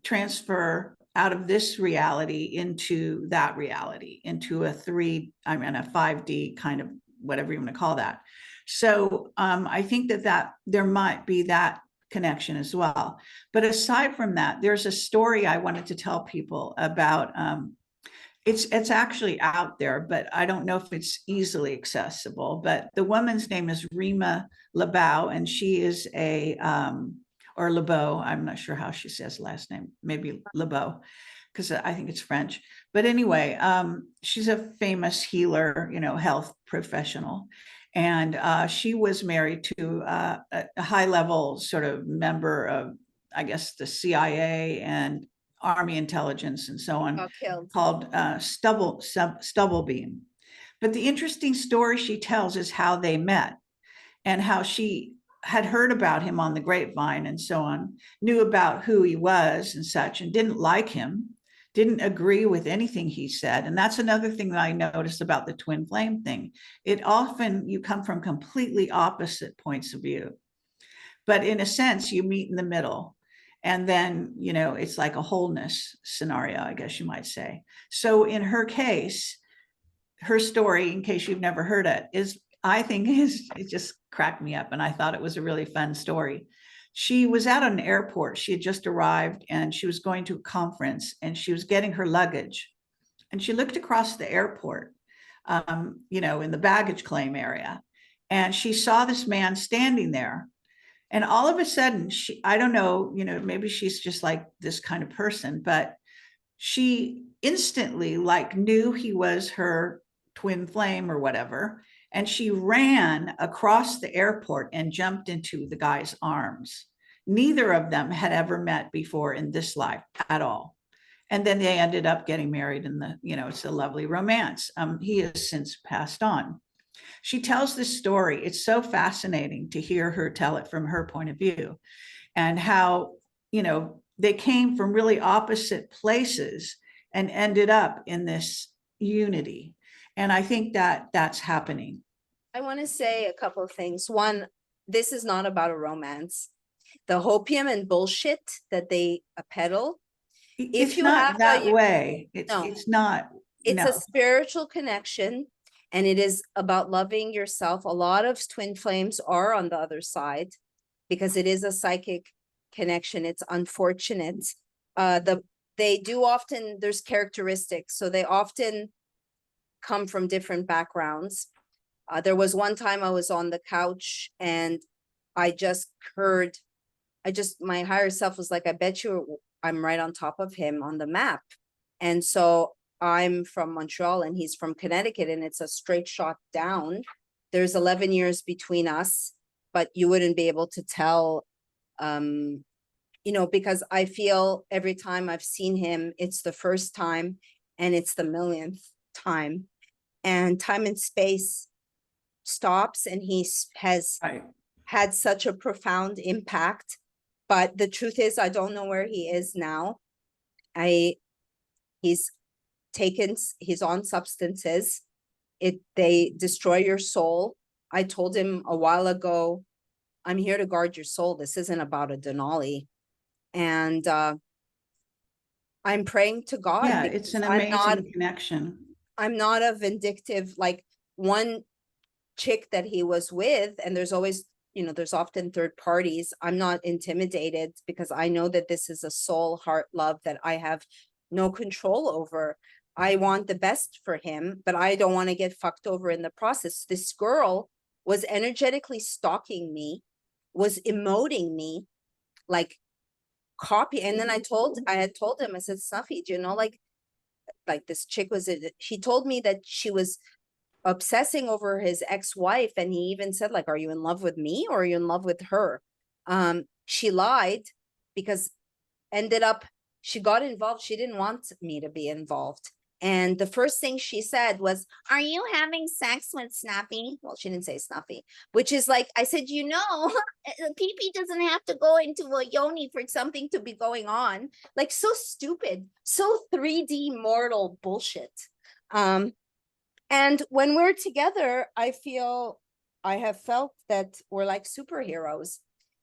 transfer out of this reality into that reality, into a 5D kind of whatever you want to call that. So I think that there might be that connection as well. But aside from that, there's a story I wanted to tell people about. It's actually out there, but I don't know if it's easily accessible. But the woman's name is Rima Labau, and she is or LeBeau. I'm not sure how she says last name, maybe LeBeau, because I think it's French. But anyway, she's a famous healer, health professional. And she was married to a high level sort of member of, I guess, the CIA and Army intelligence and so on, Got killed. called Stubblebeam. But the interesting story she tells is how they met and how she had heard about him on the grapevine and so on, knew about who he was and such, and didn't like him, didn't agree with anything he said. And that's another thing that I noticed about the twin flame thing. It often, you come from completely opposite points of view, but in a sense, you meet in the middle. And then, it's like a wholeness scenario, I guess you might say. So in her case, her story, in case you've never heard it, it just cracked me up. And I thought it was a really fun story. She was at an airport. She had just arrived and she was going to a conference and she was getting her luggage. And she looked across the airport, in the baggage claim area. And she saw this man standing there. And all of a sudden, I don't know, maybe she's just like this kind of person, but she instantly like knew he was her twin flame or whatever. And she ran across the airport and jumped into the guy's arms. Neither of them had ever met before in this life at all. And then they ended up getting married it's a lovely romance. He has since passed on. She tells this story. It's so fascinating to hear her tell it from her point of view and how, they came from really opposite places and ended up in this unity. And I think that that's happening. I want to say a couple of things. One, this is not about a romance. The hopium and bullshit that they peddle. It's not that way. It's not. It's no. a spiritual connection, and it is about loving yourself. A lot of twin flames are on the other side because it is a psychic connection. It's unfortunate. They do often, there's characteristics, so they often come from different backgrounds. There was one time I was on the couch and I just heard, my higher self was like, I bet you I'm right on top of him on the map. And so I'm from Montreal and he's from Connecticut, and it's a straight shot down. There's 11 years between us, but you wouldn't be able to tell, because I feel every time I've seen him, it's the first time and it's the millionth time, and time and space stops, and has Right. had such a profound impact. But the truth is, I don't know where he is now. He's on substances. They destroy your soul. I told him a while ago, I'm here to guard your soul. This isn't about a Denali. And I'm praying to God Yeah, it's because an amazing connection. I'm not a vindictive, like one chick that he was with, and there's always, there's often third parties. I'm not intimidated because I know that this is a soul heart love that I have no control over. I want the best for him, but I don't want to get fucked over in the process. This girl was energetically stalking me, was emoting me, like copy. And then I had told him, I said, Snuffy, do you know, like this chick was, she told me that she was obsessing over his ex-wife, and he even said, like, are you in love with me or are you in love with her? She lied because ended up she got involved. She didn't want me to be involved. And the first thing she said was, are you having sex with Snuffy? Well, she didn't say Snuffy, which is like, I said, pee-pee doesn't have to go into a yoni for something to be going on. Like, so stupid, so 3D mortal bullshit. And when we're together, I have felt that we're like superheroes.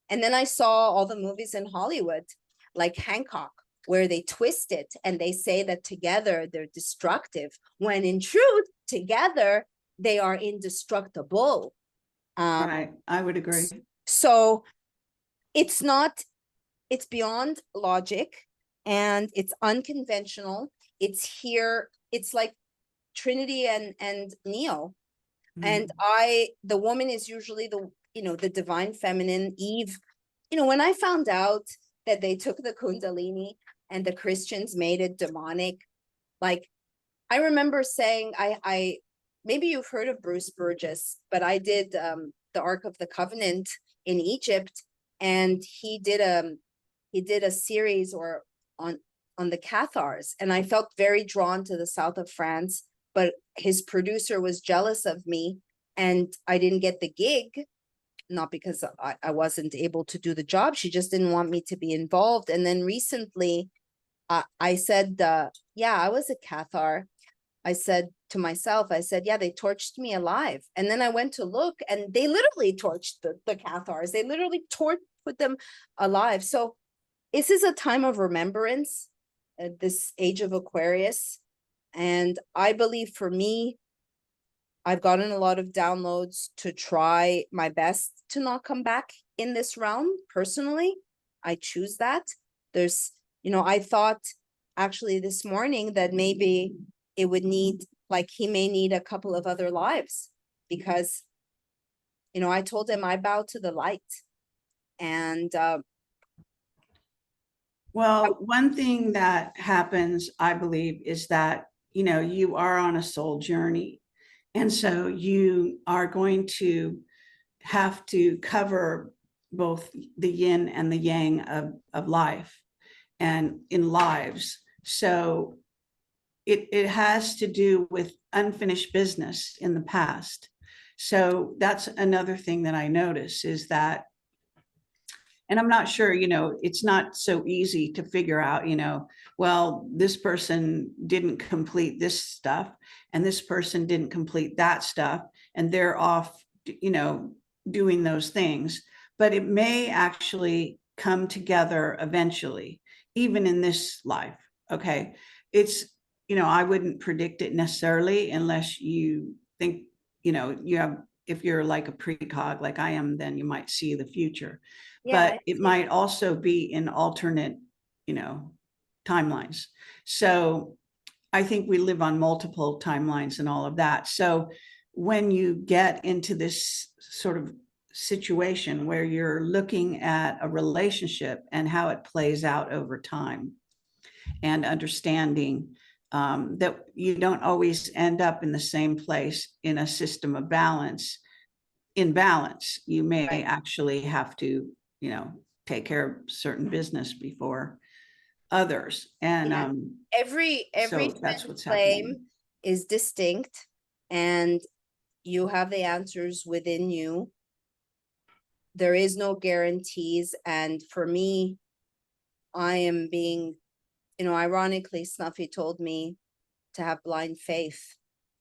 And then I saw all the movies in Hollywood, like Hancock, where they twist it and they say that together they're destructive, when in truth, together they are indestructible. Right. I would agree. So it's not, it's beyond logic, and it's unconventional. It's here, it's like Trinity and Neo. And the woman is usually the divine feminine, Eve. When I found out that they took the Kundalini and the Christians made it demonic, like, I remember saying, I maybe you've heard of Bruce Burgess, but I did the Ark of the Covenant in Egypt, and he did a series or on the Cathars, and I felt very drawn to the south of France, but his producer was jealous of me, and I didn't get the gig, not because I wasn't able to do the job. She just didn't want me to be involved. And then recently, I said, yeah, I was a Cathar. I said to myself, I said, yeah, they torched me alive. And then I went to look, and they literally torched the Cathars. They literally put them alive. So this is a time of remembrance at this age of Aquarius. And I believe for me, I've gotten a lot of downloads to try my best to not come back in this realm. Personally, I choose that. I thought actually this morning that maybe it would need, like, he may need a couple of other lives, because, I told him I bow to the light. And Well, one thing that happens, I believe, is that, you are on a soul journey. And so you are going to have to cover both the yin and the yang of life and in lives. So it has to do with unfinished business in the past. So that's another thing that I notice is that, and I'm not sure, it's not so easy to figure out, well, this person didn't complete this stuff and this person didn't complete that stuff, and they're off, doing those things. But it may actually come together eventually, even in this life. Okay. It's, I wouldn't predict it necessarily unless you think, you have, if you're like a precog like I am, then you might see the future. yeah, But it might also be in alternate, timelines. So I think we live on multiple timelines and all of that. So when you get into this sort of situation where you're looking at a relationship and how it plays out over time, and understanding that you don't always end up in the same place in a system of balance. In balance, you may right. actually have to, take care of certain business before others. And Yeah. Every so twin that's what's happening. flame is distinct, and you have the answers within you. There is no guarantees. And for me, I am being, ironically, Snuffy told me to have blind faith.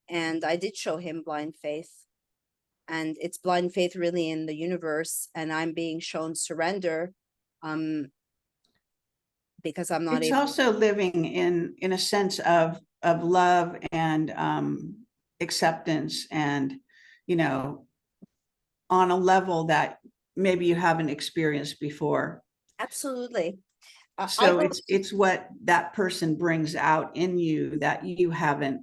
And I did show him blind faith. and it's blind faith really in the universe, and I'm being shown surrender, because I'm not It's able. also living in a sense of love and acceptance, and you know, on a level that maybe you haven't experienced before. Absolutely. I So don't. it's what that person brings out in you that you haven't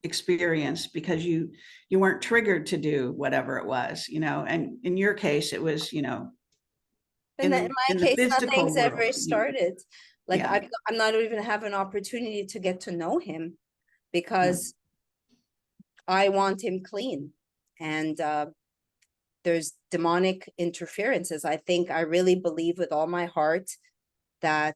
experienced because you weren't triggered to do whatever it was, you know. And in your case, it was, you know, In my in the case, physical nothing's ever world. started. Like Yeah. I'm not even have an opportunity to get to know him Yeah. because I want him clean. And there's demonic interferences. I really believe with all my heart that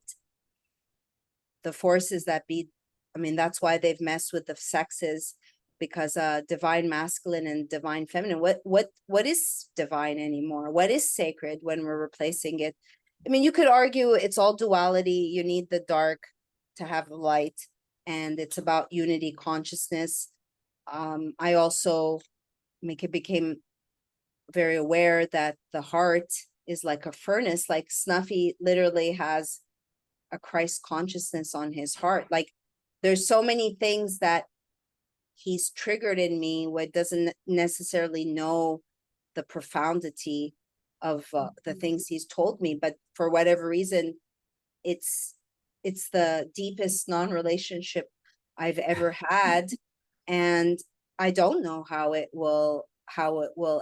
the forces that be, I mean, that's why they've messed with the sexes, because divine masculine and divine feminine, what is divine anymore? What is sacred when we're replacing it? I mean, you could argue it's all duality. You need the dark to have the light, and it's about unity consciousness. I also make it became very aware that the heart is like a furnace. Like Snuffy literally has a Christ consciousness on his heart. Like there's so many things that he's triggered in me what doesn't necessarily know the profundity of the things he's told me, but for whatever reason, it's it's the deepest non-relationship I've ever had, and I don't know how it will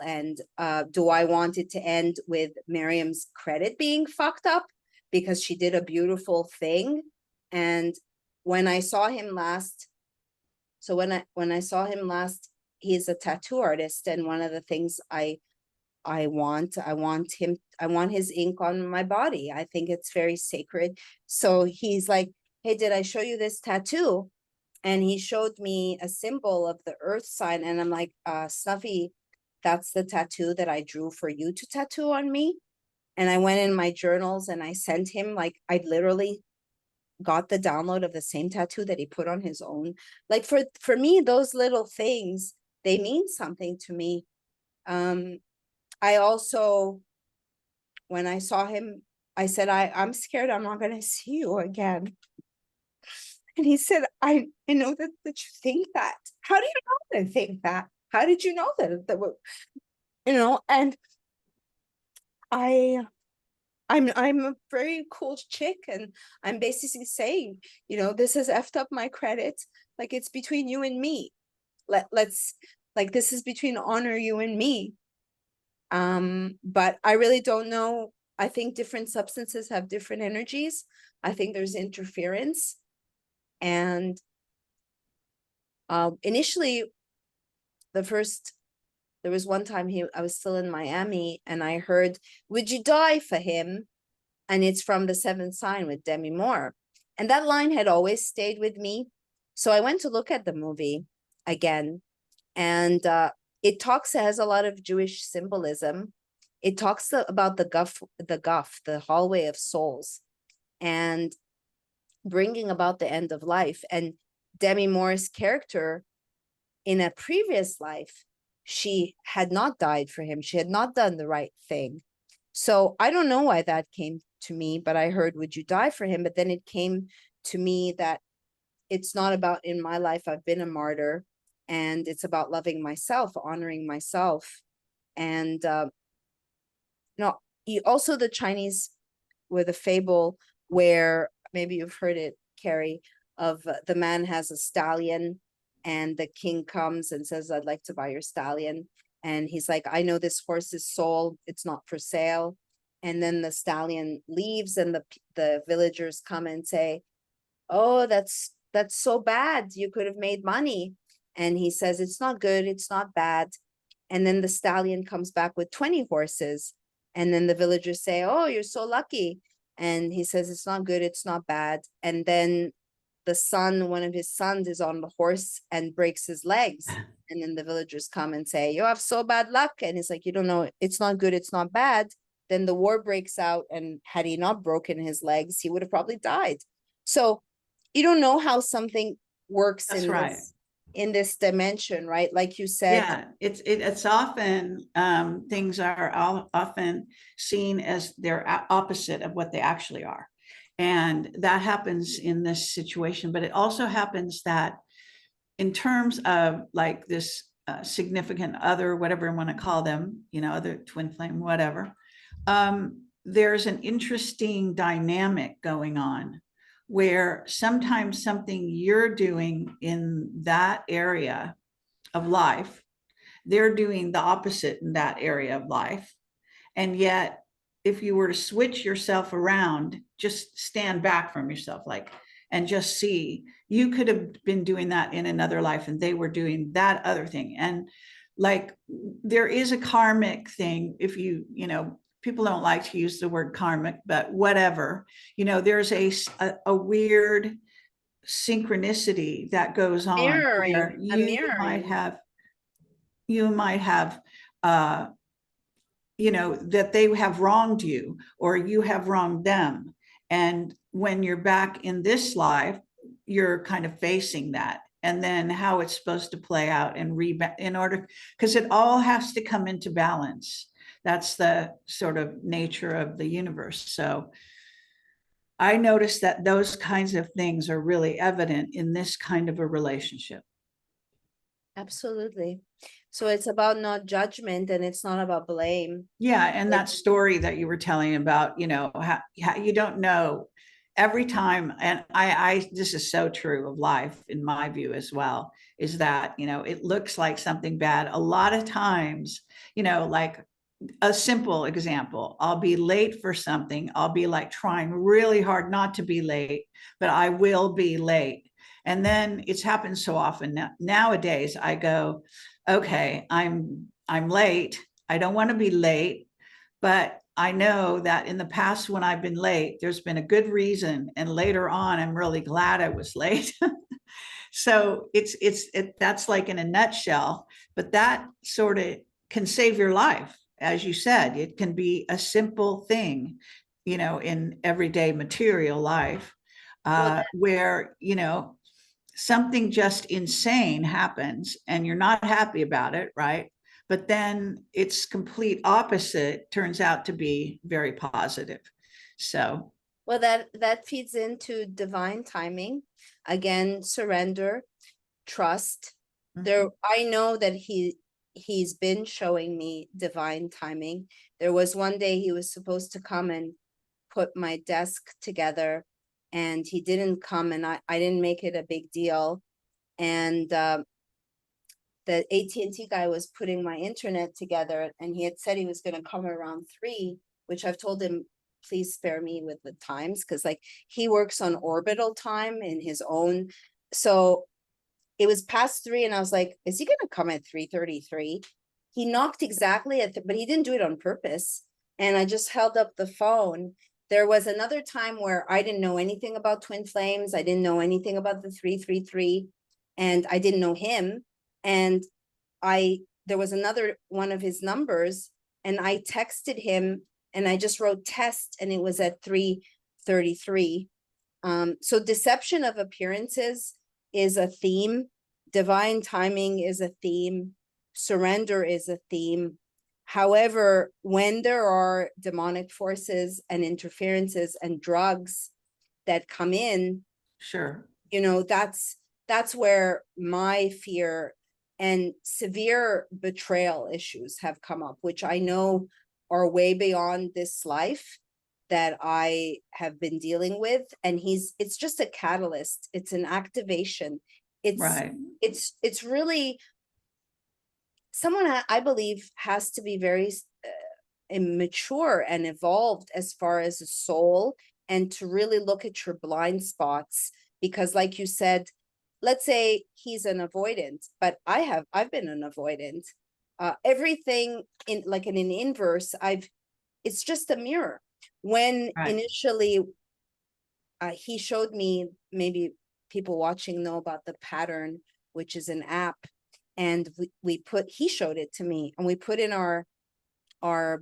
end. Do I want it to end with Maryam's credit being fucked up because she did a beautiful thing? And when I saw him last, so when I saw him last, he's a tattoo artist, and one of the things I want his ink on my body. I think it's very sacred. So he's like, "Hey, did I show you this tattoo?" And he showed me a symbol of the earth sign, and I'm like, Snuffy, that's the tattoo that I drew for you to tattoo on me. And I went in my journals and I sent him, like, I literally got the download of the same tattoo that he put on his own. Like for me, those little things, they mean something to me. I also, when I saw him, I said, I'm scared I'm not gonna see you again. And he said, I know that you think that. How do you know that I think that? How did you know and I I'm a very cool chick, and I'm basically saying, this has effed up my credit. Like, it's between you and me. Let's, like, this is between honor, you and me. But I really don't know. I think different substances have different energies. I think there's interference. And initially, there was one time I was still in Miami, and I heard, "Would you die for him?" And it's from The Seventh Sign with Demi Moore. And that line had always stayed with me. So I went to look at the movie again, and it has a lot of Jewish symbolism. It talks about the hallway of souls, and bringing about the end of life. And Demi Moore's character in a previous life, she had not died for him. She had not done the right thing. So I don't know why that came to me, but I heard, "Would you die for him?" But then it came to me that it's not about, in my life, I've been a martyr, and it's about loving myself, honoring myself. And, also the Chinese with a fable where maybe you've heard it, Carrie, of the man has a stallion, and the king comes and says, "I'd like to buy your stallion." And he's like, "I know this horse is sold. It's not for sale." And then the stallion leaves, and the villagers come and say, "Oh, that's so bad. You could have made money." And he says, "It's not good. It's not bad." And then the stallion comes back with 20 horses. And then the villagers say, "Oh, you're so lucky." And he says, "It's not good. It's not bad." And then one of his sons is on the horse and breaks his legs. And then the villagers come and say, "You have so bad luck." And he's like, "You don't know. It's not good. It's not bad." Then the war breaks out. And had he not broken his legs, he would have probably died. So you don't know how something works That's in right. this. in this dimension, right? Like you said, Yeah, it's often things are often seen as their opposite of what they actually are. And that happens in this situation, but it also happens that in terms of like this significant other, whatever you want to call them, other twin flame, whatever, there's an interesting dynamic going on where sometimes something you're doing in that area of life, they're doing the opposite in that area of life. And yet, if you were to switch yourself around, just stand back from yourself, like, and just see, you could have been doing that in another life and they were doing that other thing. And like, there is a karmic thing. If people don't like to use the word karmic, but whatever, there's a weird synchronicity that goes on where a mirroring. you might have that they have wronged you or you have wronged them, and when you're back in this life you're kind of facing that, and then how it's supposed to play out and in order, because it all has to come into balance. That's the sort of nature of the universe. So I noticed that those kinds of things are really evident in this kind of a relationship. Absolutely. So it's about not judgment and it's not about blame. Yeah, and that It's story that you were telling about, how you don't know every time, and I this is so true of life in my view as well, is that, it looks like something bad a lot of times, like a simple example, I'll be late for something, I'll be like trying really hard not to be late, but I will be late. And then it's happened so often nowadays, I go, okay, I'm late, I don't want to be late, but I know that in the past when I've been late, there's been a good reason, and later on I'm really glad I was late. So that's like in a nutshell, but that sort of can save your life. As you said, it can be a simple thing, in everyday material life, well, where, something just insane happens and you're not happy about it, right? But then its complete opposite turns out to be very positive. So, well, that feeds into divine timing. Again, surrender, trust. There, I know that he's been showing me divine timing. There was one day he was supposed to come and put my desk together, and he didn't come, and I didn't make it a big deal. And the AT&T guy was putting my internet together, and he had said he was going to come around 3, which I've told him, please spare me with the times, because like he works on orbital time in his own. So it was past 3, and I was like, is he going to come at 3:33? He knocked exactly but he didn't do it on purpose. And I just held up the phone. There was another time where I didn't know anything about twin flames. I didn't know anything about the 333, and I didn't know him. And there was another one of his numbers, and I texted him, and I just wrote test, and it was at 3:33. So deception of appearances is a theme. Divine timing is a theme. Surrender is a theme. However, when there are demonic forces and interferences and drugs that come in, sure. That's where my fear and severe betrayal issues have come up, which I know are way beyond this life that I have been dealing with. And it's just a catalyst. It's an activation. Right. It's really someone I believe has to be very mature and evolved as far as a soul, and to really look at your blind spots. Because like you said, let's say he's an avoidant, but I've been an avoidant. Everything in an inverse, it's just a mirror. When Right. initially he showed me, maybe people watching know about the Pattern, which is an app, and he showed it to me, and we put in our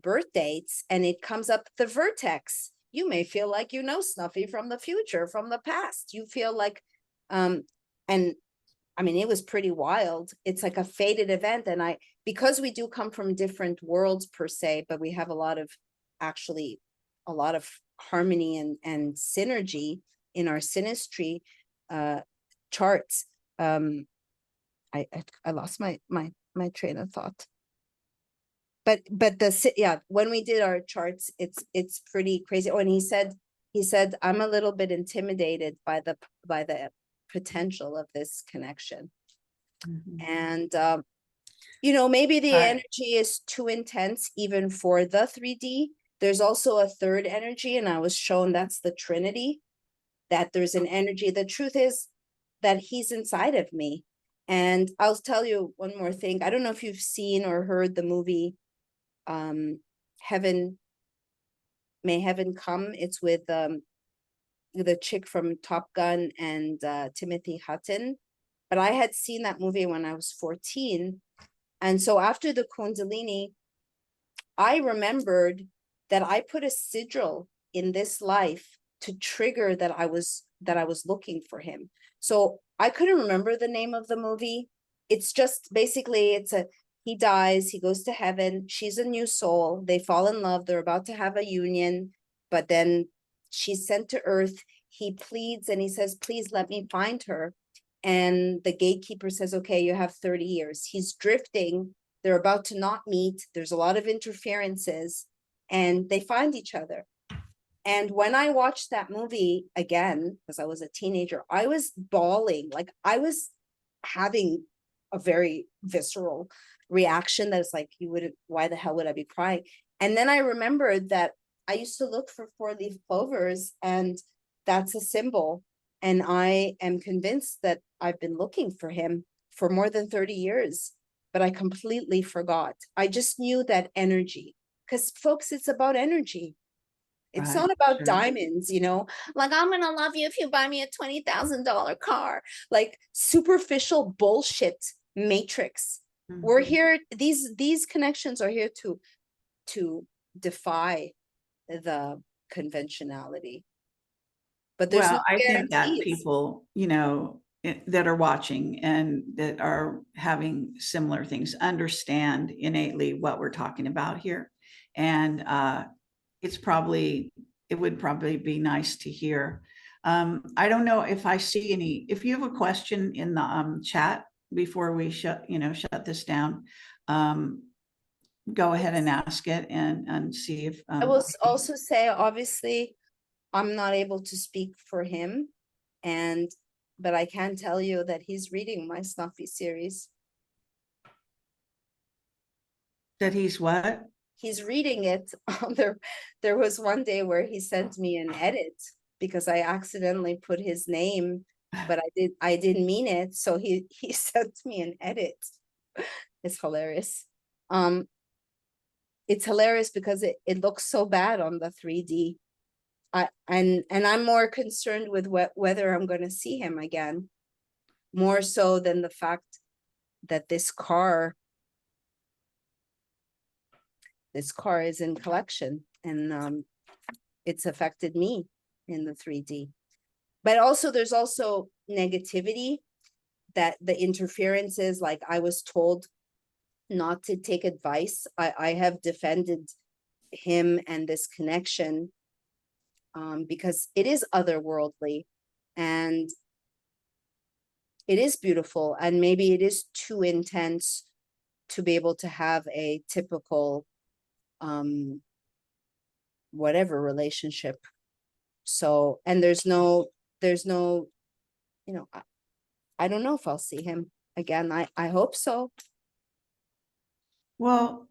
birth dates, and it comes up the vertex. You may feel like Snuffy from the future, from the past. You feel like, and I mean, it was pretty wild. It's like a fated event. And because we do come from different worlds per se, but we have actually a lot of harmony and synergy in our synastry charts. I lost my train of thought. But when we did our charts, it's pretty crazy. Oh, and he said, I'm a little bit intimidated by the potential of this connection. And maybe the energy is too intense even for the 3D. There's also a third energy, and I was shown that's the Trinity, that there's an energy. The truth is that he's inside of me. And I'll tell you one more thing. I don't know if you've seen or heard the movie Heaven, May Heaven Come. It's with the chick from Top Gun and Timothy Hutton. But I had seen that movie when I was 14. And so after the Kundalini, I remembered that I put a sigil in this life to trigger that I was looking for him. So I couldn't remember the name of the movie. It's just basically he dies, he goes to heaven, she's a new soul, they fall in love, they're about to have a union, but then she's sent to earth. He pleads and he says, please let me find her. And the gatekeeper says, okay, you have 30 years. He's drifting. They're about to not meet. There's a lot of interferences and they find each other. And when I watched that movie again, because I was a teenager, I was bawling. Like I was having a very visceral reaction that's like, why the hell would I be crying? And then I remembered that I used to look for 4-leaf clovers, and that's a symbol. And I am convinced that I've been looking for him for more than 30 years, but I completely forgot. I just knew that energy, because folks, it's about energy. It's not about diamonds, like I'm going to love you if you buy me a $20,000 car, like superficial bullshit matrix. We're here. These connections are here to defy the conventionality. But there's no I think that guarantees. people, that are watching and that are having similar things understand innately what we're talking about here. And it would probably be nice to hear. I don't know if I see if you have a question in the chat before we shut this down, go ahead and ask it and see if I will also say, obviously, I'm not able to speak for him, but I can tell you that he's reading my Snuffy series. That he's what? He's reading it. There was one day where he sent me an edit because I accidentally put his name, but I didn't mean it. So he sent me an edit. It's hilarious. It's hilarious because it looks so bad on the 3D. And I'm more concerned with whether I'm going to see him again, more so than the fact that this car is in collection, and it's affected me in the 3D. But also there's also negativity, that the interferences, like I was told not to take advice. I have defended him and this connection because it is otherworldly and it is beautiful, and maybe it is too intense to be able to have a typical whatever relationship. So, and there's no I don't know if I'll see him again. I hope so. Well,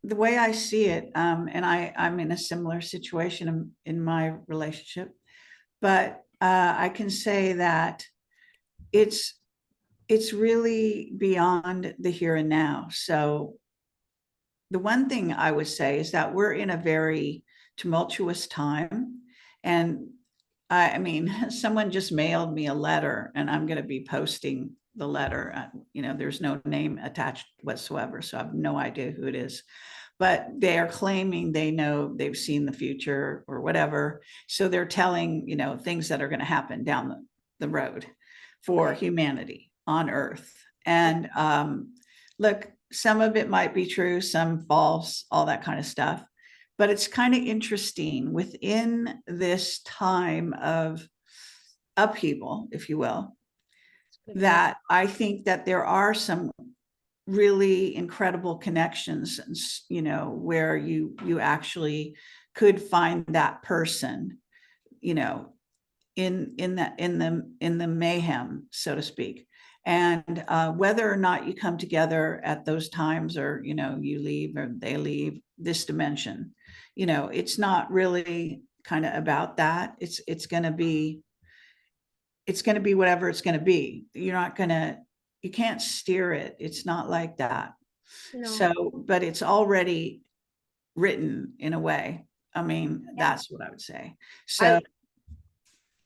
the way I see it, and I'm in a similar situation in my relationship, but I can say that it's really beyond the here and now. So the one thing I would say is that we're in a very tumultuous time. And I mean, someone just mailed me a letter and I'm going to be posting the letter. There's no name attached whatsoever. So I have no idea who it is. But they are claiming they know, they've seen the future or whatever. So they're telling, things that are going to happen down the road for humanity. on earth. And look, some of it might be true, some false, all that kind of stuff. But it's kind of interesting within this time of upheaval, if you will, that I think that there are some really incredible connections, where you actually could find that person, in the mayhem, so to speak. And whether or not you come together at those times, or you leave or they leave this dimension, it's not really kind of about that. It's going to be whatever it's going to be. You can't steer it. It's not like that. No. So, but it's already written in a way. I mean, Yeah. that's what I would say. So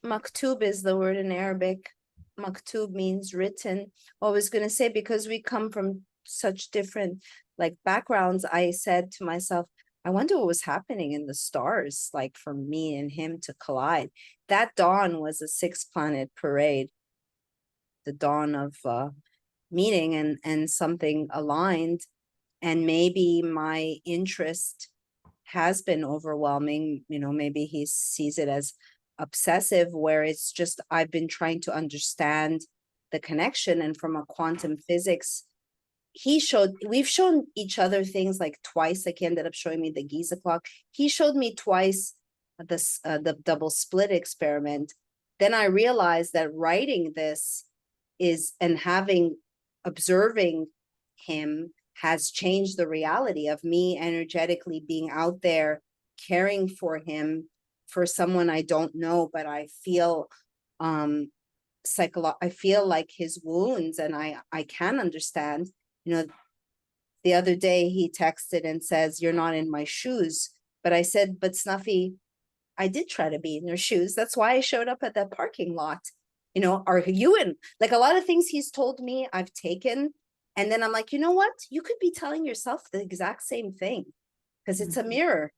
Maktub is the word in Arabic. Maktub means written. I was going to say, because we come from such different like backgrounds, I said to myself, I wonder what was happening in the stars, like for me and him to collide. That dawn was a 6-planet parade, the dawn of meeting and something aligned. And maybe my interest has been overwhelming. Maybe he sees it as obsessive, where it's just I've been trying to understand the connection. And from a quantum physics, we've shown each other things like twice. Like, he ended up showing me the Giza clock. He showed me twice the double split experiment. Then I realized that writing this and observing him has changed the reality of me energetically being out there caring for him, for someone I don't know, but I feel I feel like his wounds, and I can understand. The other day he texted and says, "You're not in my shoes." But I said, "But Snuffy, I did try to be in your shoes. That's why I showed up at that parking lot. Are you in?" Like, a lot of things he's told me, I've taken. And then I'm like, you know what? You could be telling yourself the exact same thing, because it's a mirror.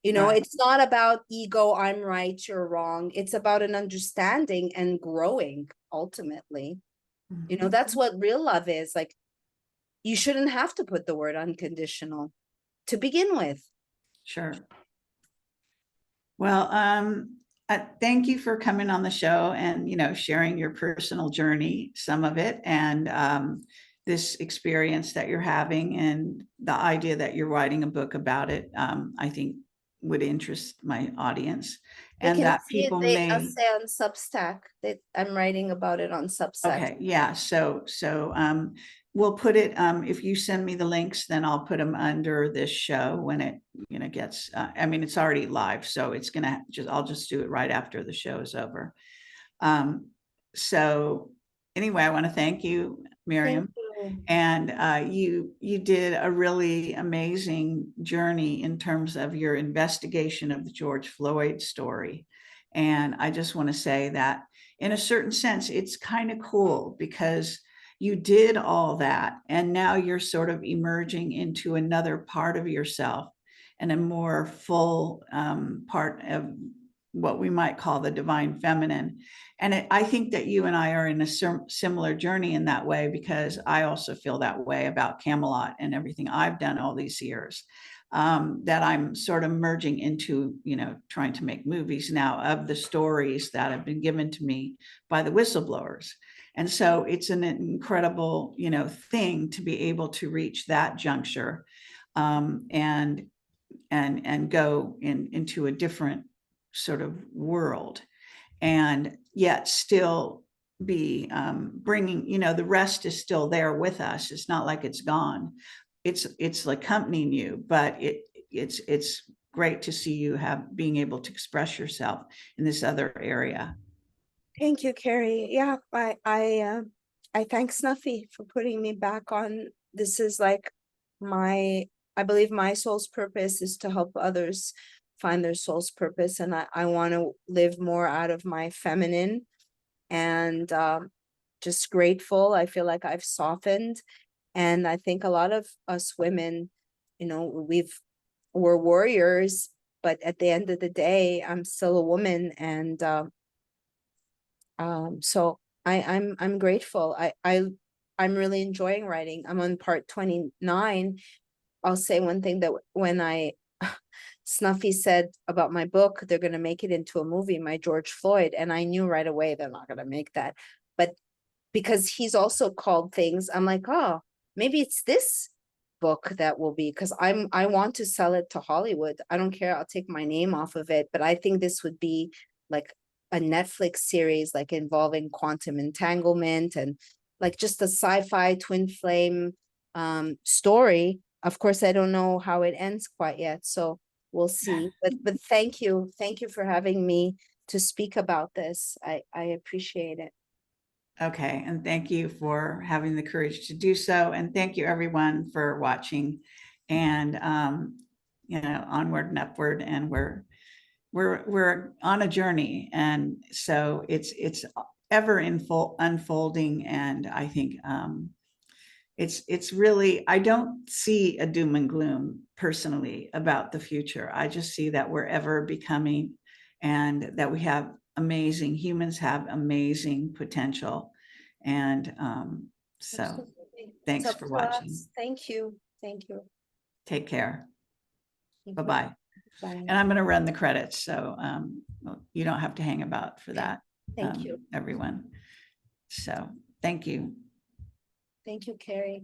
right. It's not about ego, I'm right, you're wrong. It's about an understanding and growing ultimately. That's what real love is. Like, you shouldn't have to put the word unconditional to begin with. Sure. Well, thank you for coming on the show and, sharing your personal journey, some of it, and this experience that you're having, and the idea that you're writing a book about it, I think would interest my audience, They and can that see people the may. essay on Substack that I'm writing about it on Substack. Okay, yeah. So we'll put it, if you send me the links, then I'll put them under this show when it, gets, I mean, it's already live, so I'll just do it right after the show is over. So anyway, I want to thank you, Thank Maryam. you. And you did a really amazing journey in terms of your investigation of the George Floyd story. And I just want to say that in a certain sense, it's kind of cool, because you did all that and now you're sort of emerging into another part of yourself, and a more full part of what we might call the divine feminine. And I think that you and I are in a similar journey in that way, because I also feel that way about Camelot and everything I've done all these years. That I'm sort of merging into, trying to make movies now of the stories that have been given to me by the whistleblowers. And so it's an incredible, thing to be able to reach that juncture, and go into a different sort of world, and yet still be bringing, the rest is still there with us. It's not like it's gone. It's accompanying you, but it's great to see you being able to express yourself in this other area. Thank you, Carrie. Yeah, I thank Snuffy for putting me back on. This is like I believe my soul's purpose is to help others find their soul's purpose. And I want to live more out of my feminine, and just grateful. I feel like I've softened. And I think a lot of us women, we're warriors, but at the end of the day, I'm still a woman. And so I'm grateful. I'm really enjoying writing. I'm on part 29. I'll say one thing, that when Snuffy said about my book, they're gonna make it into a movie, my George Floyd, and I knew right away they're not gonna make that. But because he's also called things, I'm like, oh, maybe it's this book that will be, because I want to sell it to Hollywood. I don't care, I'll take my name off of it, but I think this would be like a Netflix series, like involving quantum entanglement and like just a sci-fi twin flame story. Of course, I don't know how it ends quite yet, so we'll see. But thank you for having me to speak about this. I appreciate it. Okay, and thank you for having the courage to do so. And thank you everyone for watching, and onward and upward. And we're on a journey. And so it's ever unfolding. And I think it's really, I don't see a doom and gloom personally about the future. I just see that we're ever becoming, and that we have humans have amazing potential. And so Absolutely. It's thanks up for to watching. us. Thank you. Thank you. Take care. Thank you. Bye-bye. Bye. And I'm going to run the credits, so you don't have to hang about for that, Thank you. everyone. So thank you. Thank you, Carrie.